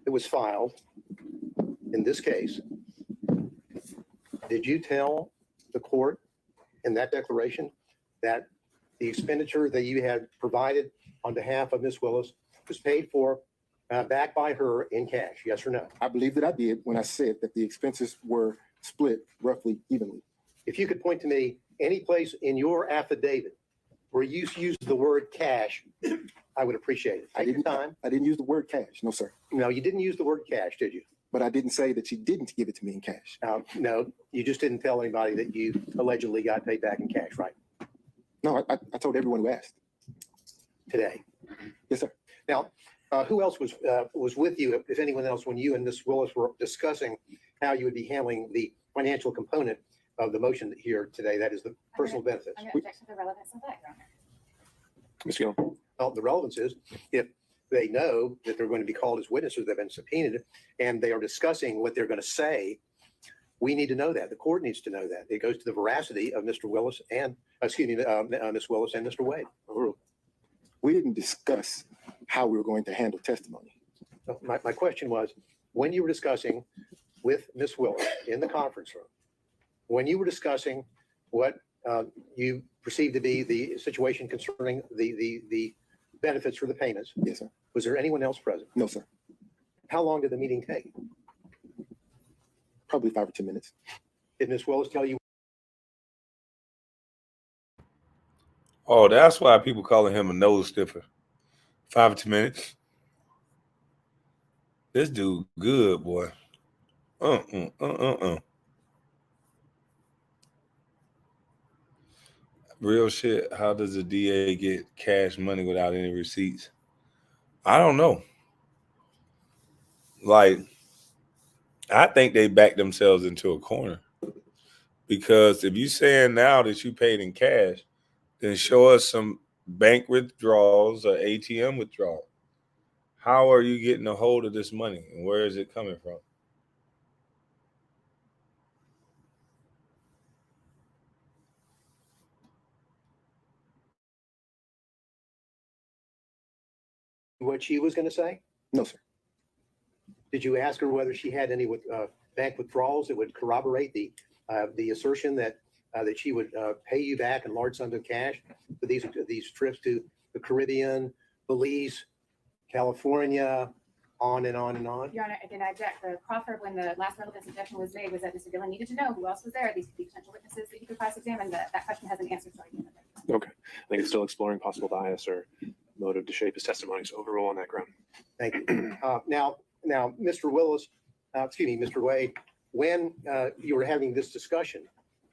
that was filed in this case, did you tell the court in that declaration that the expenditure that you had provided on behalf of Ms. Willis was paid for back by her in cash? Yes or no? I believe that I did when I said that the expenses were split roughly evenly. If you could point to me any place in your affidavit where you used the word cash, I would appreciate it. Take your time. I didn't use the word cash. No, sir. No, you didn't use the word cash, did you? But I didn't say that she didn't give it to me in cash. No, you just didn't tell anybody that you allegedly got paid back in cash, right? No, I told everyone who asked. Today. Yes, sir. Now, who else was with you, if anyone else, when you and Ms. Willis were discussing how you would be handling the financial component of the motion here today, that is the personal benefits? I'm going to object to the relevance of that, Your Honor. Mr. Gillen? Well, the relevance is if they know that they're going to be called as witnesses, they've been subpoenaed, and they are discussing what they're going to say, we need to know that. The court needs to know that. It goes to the veracity of Mr. Willis and, Ms. Willis and Mr. Wade. We didn't discuss how we were going to handle testimony. So my question was, when you were discussing with Ms. Willis in the conference room, when you were discussing what you perceived to be the situation concerning the benefits for the payments, Yes, sir. was there anyone else present? No, sir. How long did the meeting take? Probably 5 or 10 minutes. Did Ms. Willis tell you? Oh, that's why people calling him a nose stiffer. 5 or 10 minutes. This dude good, boy. Real shit. How does the DA get cash money without any receipts? I don't know. Like, I think they backed themselves into a corner. Because if you saying now that you paid in cash, then show us some bank withdrawals or ATM withdrawal. How are you getting a hold of this money and where is it coming from? What she was going to say? No, sir. Did you ask her whether she had any bank withdrawals that would corroborate the assertion that she would pay you back in large sums of cash for these trips to the Caribbean, Belize, California, on and on and on? Your Honor, again, I object. The proffer, when the last relevance objection was made, was that Mr. Gillen needed to know who else was there, these could be potential witnesses that he could cross-examine. That question hasn't answered. So I can't object. Okay. I think it's still exploring possible bias or motive to shape his testimony. So overrule on that ground. Thank you. Now, Mr. Willis, Mr. Wade, when you were having this discussion,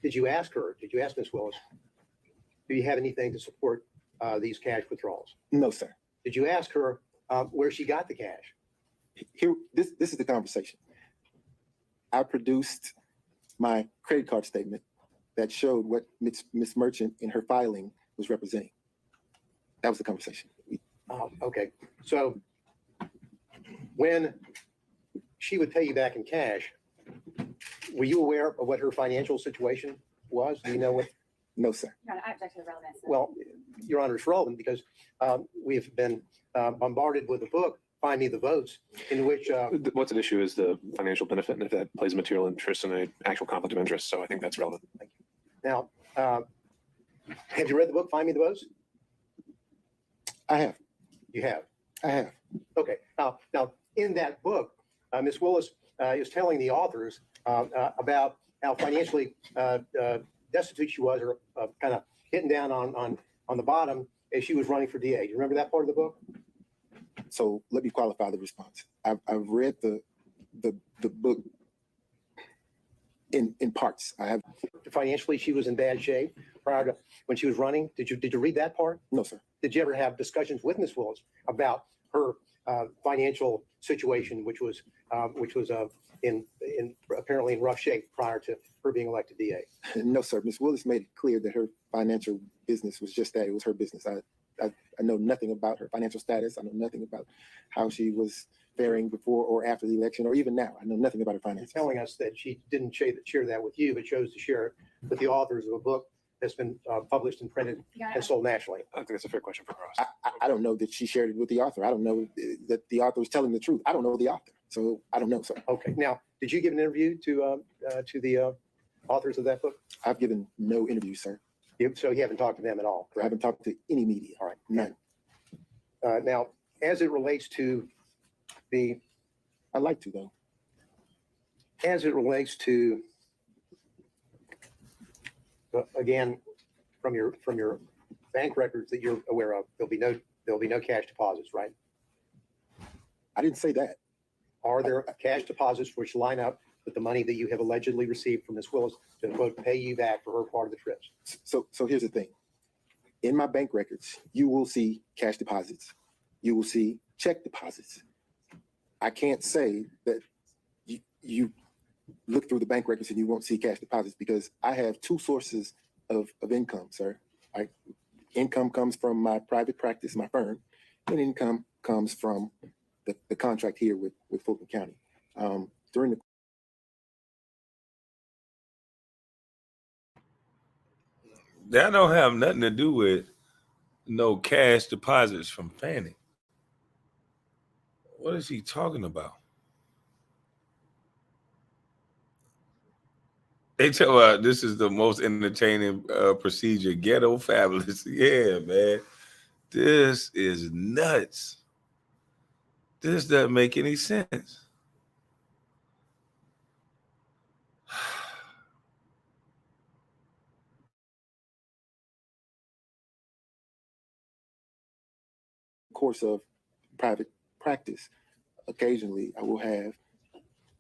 did you ask Ms. Willis, do you have anything to support these cash withdrawals? No, sir. Did you ask her where she got the cash? Here, this is the conversation. I produced my credit card statement that showed what Ms. Merchant in her filing was representing. That was the conversation. Okay, so when she would pay you back in cash, were you aware of what her financial situation was? Do you know what? No, sir. Your Honor, I object to the relevance. Well, Your Honor, it's relevant because we've been bombarded with a book, Find Me the Votes, in which What's at issue is the financial benefit, and if that plays material interest in an actual conflict of interest. So I think that's relevant. now, have you read the book, Find Me the Votes? I have. You have. I have. Okay. Now, in that book, Ms. Willis is telling the authors about how financially destitute she was, or kind of hitting down on the bottom as she was running for DA. Do you remember that part of the book? So let me qualify the response. I've read the book in parts. I have. Financially, she was in bad shape prior to when she was running. Did you read that part? No, sir. Did you ever have discussions with Ms. Willis about her financial situation, which was in apparently in rough shape prior to her being elected DA? No, sir. Ms. Willis made it clear that her financial business was just that. It was her business. I know nothing about her financial status. I know nothing about how she was faring before or after the election, or even now. I know nothing about her finances. You're telling us that she didn't share that with you, but chose to share it with the authors of a book that's been published and printed Your Honor, and sold nationally. I think that's a fair question for Ross. I don't know that she shared it with the author. I don't know that the author was telling the truth. I don't know the author, so I don't know, sir. Okay. Now, did you give an interview to the authors of that book? I've given no interview, sir. So you haven't talked to them at all, I correct? haven't talked to any media. All right. None. Now, as it relates to the I'd like to, though. as it relates to again from your bank records that you're aware of, there'll be no cash deposits, right? I didn't say that. Are there cash deposits which line up with the money that you have allegedly received from Ms. Willis to quote pay you back for her part of the trips? So here's the thing. In my bank records, you will see cash deposits. You will see check deposits. I can't say that you look through the bank records and you won't see cash deposits, because I have two sources of income, sir. Income comes from my private practice, my firm, and income comes from the contract here with Fulton County. During the That don't have nothing to do with no cash deposits from Fanni. What is he talking about? They tell this is the most entertaining procedure. Ghetto fabulous. Yeah, man. This is nuts. This doesn't make any sense. course of private practice, occasionally I will have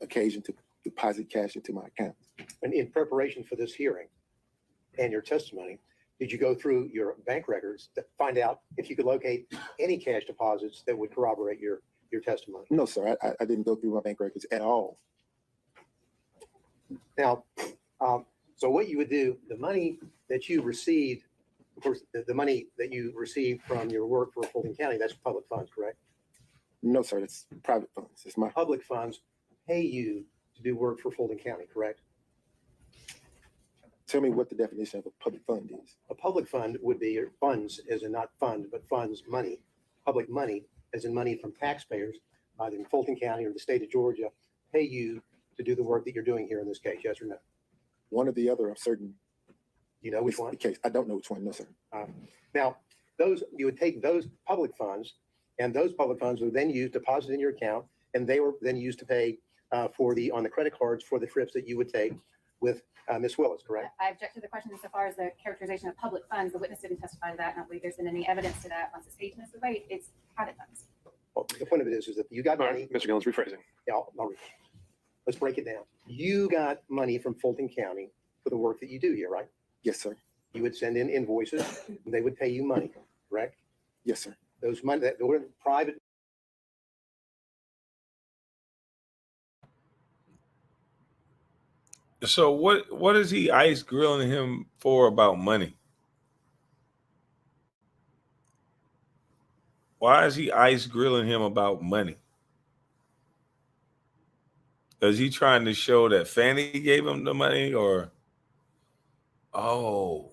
occasion to deposit cash into my account. And in preparation for this hearing and your testimony, did you go through your bank records to find out if you could locate any cash deposits that would corroborate your testimony? No, sir, I didn't go through my bank records at all. Now, so what you would do, the money that you received, of course, the money that you received from your work for Fulton County, that's public funds, correct? No, sir, that's private funds. It's my Public funds pay you to do work for Fulton County, correct? Tell me what the definition of a public fund is. A public fund would be funds, as in not fund, but funds, money, public money, as in money from taxpayers, either in Fulton County or the state of Georgia, pay you to do the work that you're doing here in this case, yes or no? One or the other, I'm certain. You know which It's the one? case. I don't know which one, no, sir. Now, you would take those public funds, and those public funds were then used, deposited in your account, and they were then used to pay on the credit cards for the trips that you would take with Ms. Willis, correct? I object to the question insofar as the characterization of public funds. The witness didn't testify to that. I don't believe there's been any evidence to that. Once it's paid to Mr. Wade, it's private funds. Well, the point of it is that you got All money. right, Mr. Gillen's rephrasing. Yeah, let's break it down. You got money from Fulton County for the work that you do here, right? Yes, sir. You would send in invoices, and they would pay you money, correct? Yes, sir. Those money that were private. So what is he ice grilling him for about money? Why is he ice grilling him about money? Is he trying to show that Fanny gave him the money, or oh,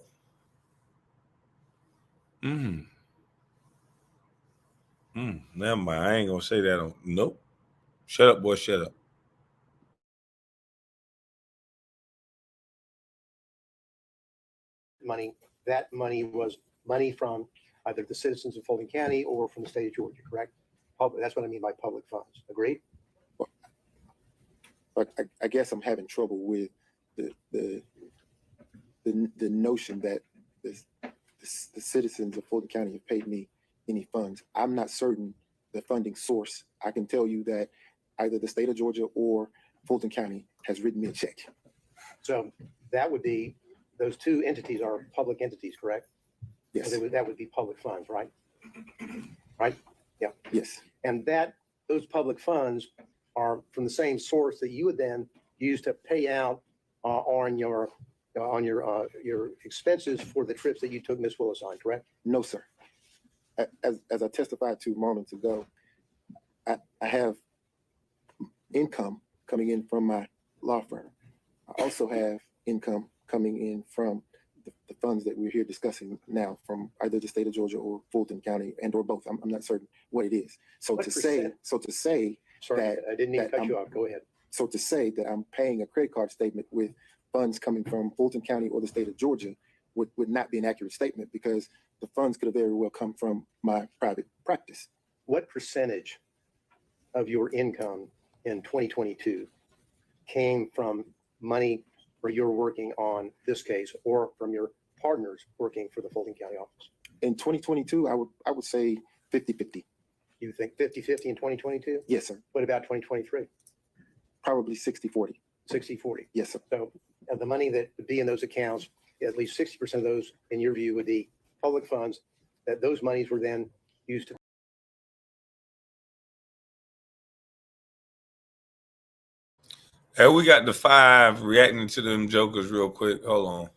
never mind. I ain't gonna say that. Nope. Shut up, boy. Shut up. Money, that money was money from either the citizens of Fulton County or from the state of Georgia, correct? That's what I mean by public funds. Agreed? But I guess I'm having trouble with the notion that the citizens of Fulton County have paid me any funds. I'm not certain the funding source. I can tell you that either the state of Georgia or Fulton County has written me a check. So that would be, those two entities are public entities, correct? Yes. So that would be public funds, right? Right? Yeah. Yes. And those public funds are from the same source that you would then use to pay out on your expenses for the trips that you took Miss Willis on, correct? No, sir. As I testified to moments ago, I have income coming in from my law firm. I also have income coming in from the funds that we're here discussing now from either the state of Georgia or Fulton County and or both. I'm not certain what it is. What percent? Sorry, I didn't mean to cut you off. Go ahead. So to say that I'm paying a credit card statement with funds coming from Fulton County or the state of Georgia would not be an accurate statement, because the funds could have very well come from my private practice. What percentage of your income in 2022 came from money where you're working on this case or from your partners working for the Fulton County office? In 2022, I would say 50-50. You think 50-50 in 2022? Yes, sir. What about 2023? Probably 60-40. 60-40. Yes, sir. So the money that would be in those accounts, at least 60% of those, in your view, would be public funds, that those monies were then used to. Hey, we got the 5 reacting to them jokers real quick. Hold on.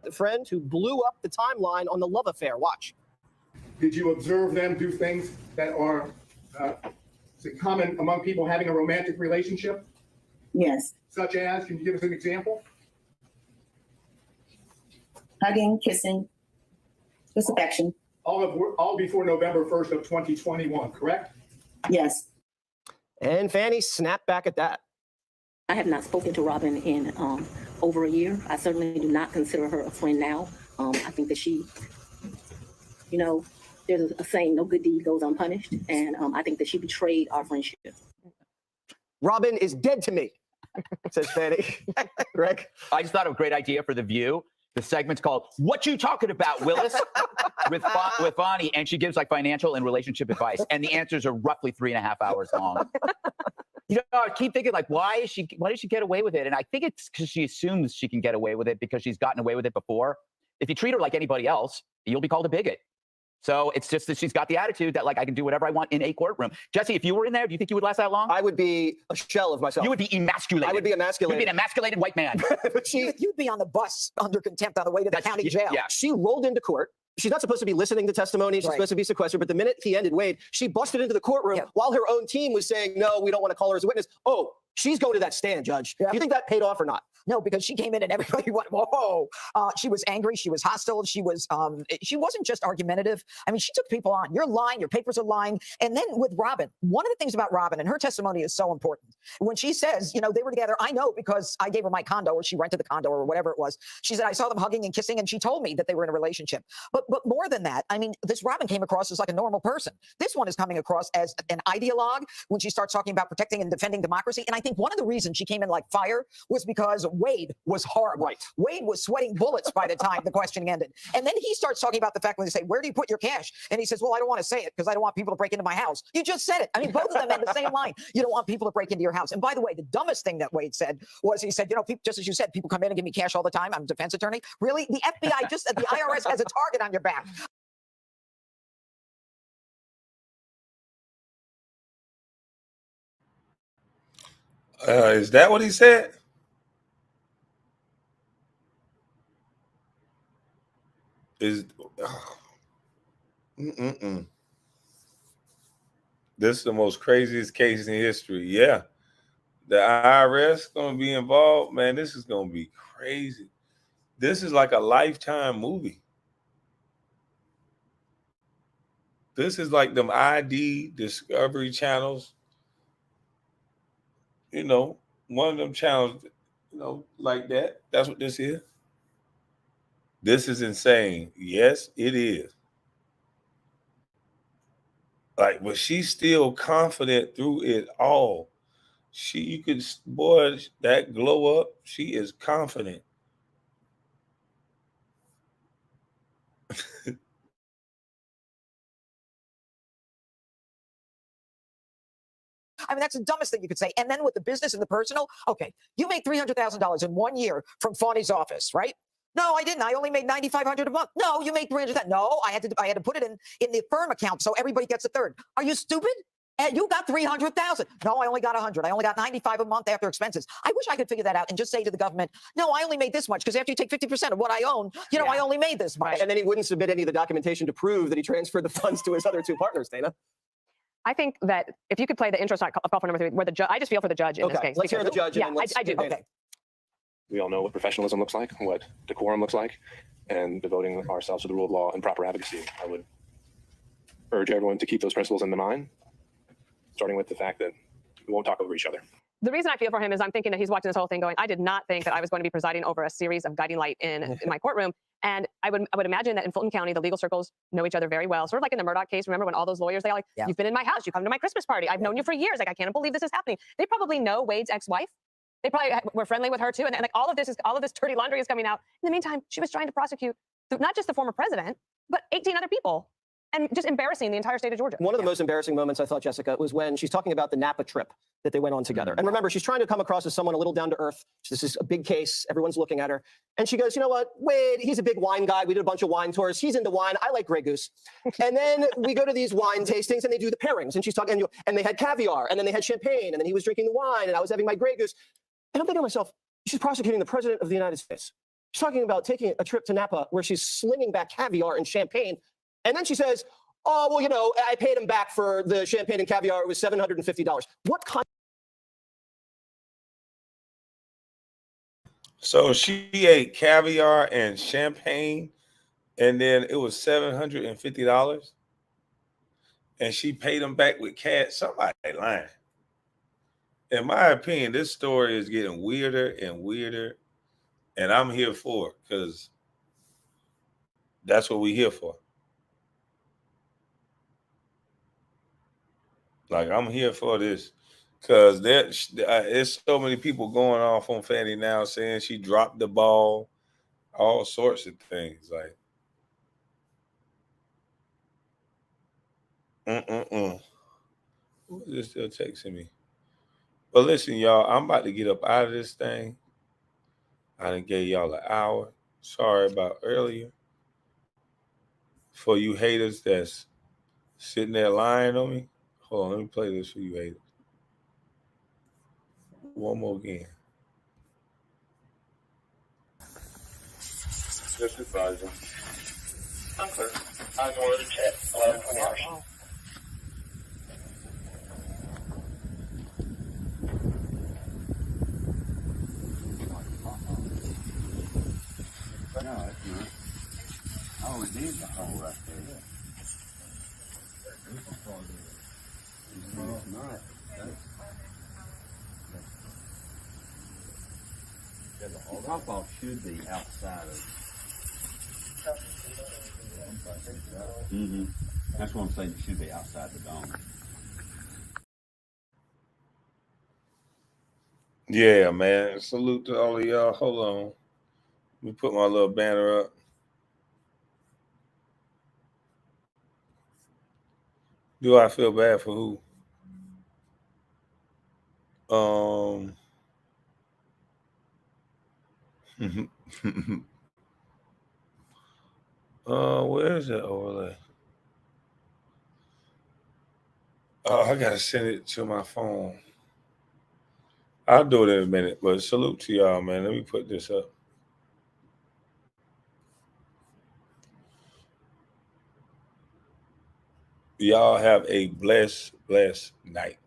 The friend who blew up the timeline on the love affair. Watch. Did you observe them do things that are common among people having a romantic relationship? Yes. Such as, can you give us an example? Hugging, kissing, just affection. All before November 1st of 2021, correct? Yes. And Fanny snapped back at that. I have not spoken to Robin in over a year. I certainly do not consider her a friend now. I think that she, there's a saying, no good deed goes unpunished. And I think that she betrayed our friendship. Robin is dead to me, says Fanny. Greg? I just thought of a great idea for The View. The segment's called "What You Talking About, Willis?" with Fanni, and she gives like financial and relationship advice, and the answers are roughly 3.5 hours long. I keep thinking, like, why did she get away with it? And I think it's because she assumes she can get away with it because she's gotten away with it before. If you treat her like anybody else, you'll be called a bigot. So it's just that she's got the attitude that, like, I can do whatever I want in a courtroom. Jesse, if you were in there, do you think you would last that long? I would be a shell of myself. You would be emasculated. I would be emasculated. You'd be an emasculated white man. You'd be on the bus under contempt on the way to the county jail. Yeah. She rolled into court. She's not supposed to be listening to testimony. She's supposed to be sequestered. But the minute he ended Wade, she busted into the courtroom while her own team was saying, no, we don't want to call her as a witness. Oh, she's going to that stand, Judge. Do you think that paid off or not? No, because she came in and everybody went, whoa. She was angry. She was hostile. She wasn't just argumentative. I mean, she took people on. You're lying. Your papers are lying. And then with Robin, one of the things about Robin, and her testimony is so important. When she says, they were together, I know because I gave her my condo, or she rented the condo or whatever it was. She said, I saw them hugging and kissing, and she told me that they were in a relationship. But but more than that, I mean, this Robin came across as like a normal person. This one is coming across as an ideologue when she starts talking about protecting and defending democracy. And I think one of the reasons she came in like fire was because Wade was horrible. Right. Wade was sweating bullets by the time the questioning ended. And then he starts talking about the fact when they say, where do you put your cash? And he says, well, I don't want to say it because I don't want people to break into my house. You just said it. I mean, both of them had the same line. You don't want people to break into your house. And by the way, the dumbest thing that Wade said was he said, you know, just as you said, people come in and give me cash all the time. I'm a defense attorney. Really? The FBI, just the IRS has a target on your back. Is that what he said? Is this is the most craziest case in history? Yeah, the IRS gonna be involved, man. This is gonna be crazy. This is like a Lifetime movie. This is like them ID Discovery channels. You know, one of them channels, you know, like that. That's what this is. This is insane. Yes, it is. Like, but she's still confident through it all. You could, boy, that glow up, she is confident. I mean, that's the dumbest thing you could say. And then with the business and the personal, okay, you made $300,000 in 1 year from Fanni's office, right? No, I didn't. I only made $9,500 a month. No, you made $300,000. No, I had to put it in the firm account so everybody gets a third. Are you stupid? And you got $300,000. No, I only got $100. I only got $95 a month after expenses. I wish I could figure that out and just say to the government, no, I only made this much because after you take 50% of what I own, you know, I only made this much. And then he wouldn't submit any of the documentation to prove that he transferred the funds to his other two partners, Dana. I think that if you could play the intro song of call for number 3, where the judge, I just feel for the judge in this case. Let's hear the judge. Yeah, and then let's I do. Dana. Okay. We all know what professionalism looks like, what decorum looks like, and devoting ourselves to the rule of law and proper advocacy. I would urge everyone to keep those principles in mind, starting with the fact that we won't talk over each other. The reason I feel for him is I'm thinking that he's watching this whole thing going, I did not think that I was going to be presiding over a series of guiding light in my courtroom. And I would imagine that in Fulton County, the legal circles know each other very well. Sort of like in the Murdoch case, remember when all those lawyers, they all like, you've been in my house, you come to my Christmas party. I've known you for years. Like, I can't believe this is happening. They probably know Wade's ex-wife. They probably were friendly with her too. And like all of this dirty laundry is coming out. In the meantime, she was trying to prosecute not just the former president, but 18 other people. And just embarrassing the entire state of Georgia. One of the most embarrassing moments, I thought, Jessica, was when she's talking about the Napa trip that they went on together. And remember, she's trying to come across as someone a little down to earth. This is a big case. Everyone's looking at her. And she goes, you know what, Wade, he's a big wine guy. We did a bunch of wine tours. He's into wine. I like Grey Goose. And then we go to these wine tastings and they do the pairings. And she's talking, and they had caviar, and then they had champagne, and then he was drinking the wine, and I was having my Grey Goose. And I'm thinking to myself, she's prosecuting the president of the United States. She's talking about taking a trip to Napa where she's slinging back caviar and champagne. And then she says, oh, well, you know, I paid him back for the champagne and caviar. It was $750. What kind? So she ate caviar and champagne, and then it was $750, and she paid him back with cash. Somebody lying. In my opinion, this story is getting weirder and weirder, and I'm here for it because that's what we're here for. Like, I'm here for this because there's so many people going off on Fanni now saying she dropped the ball, all sorts of things. Like, who is this still texting me? But listen, y'all, I'm about to get up out of this thing. I done gave y'all an hour. Sorry about earlier. For you haters that's sitting there lying on me. Hold on, let me play this for you haters. One more again. Just advising. I'm clear. I'm going to chat. 11 hours. No, it's not. Oh, it needs a hole right there. No, it's not. The drop off should be outside of. Mm-hmm. That's what I'm saying. It should be outside the dome. Yeah, man. Salute to all of y'all. Hold on. Let me put my little banner up. Do I feel bad for who? Where is that overlay? Oh, I gotta send it to my phone. I'll do it in a minute, but salute to y'all, man. Let me put this up. Y'all have a blessed night.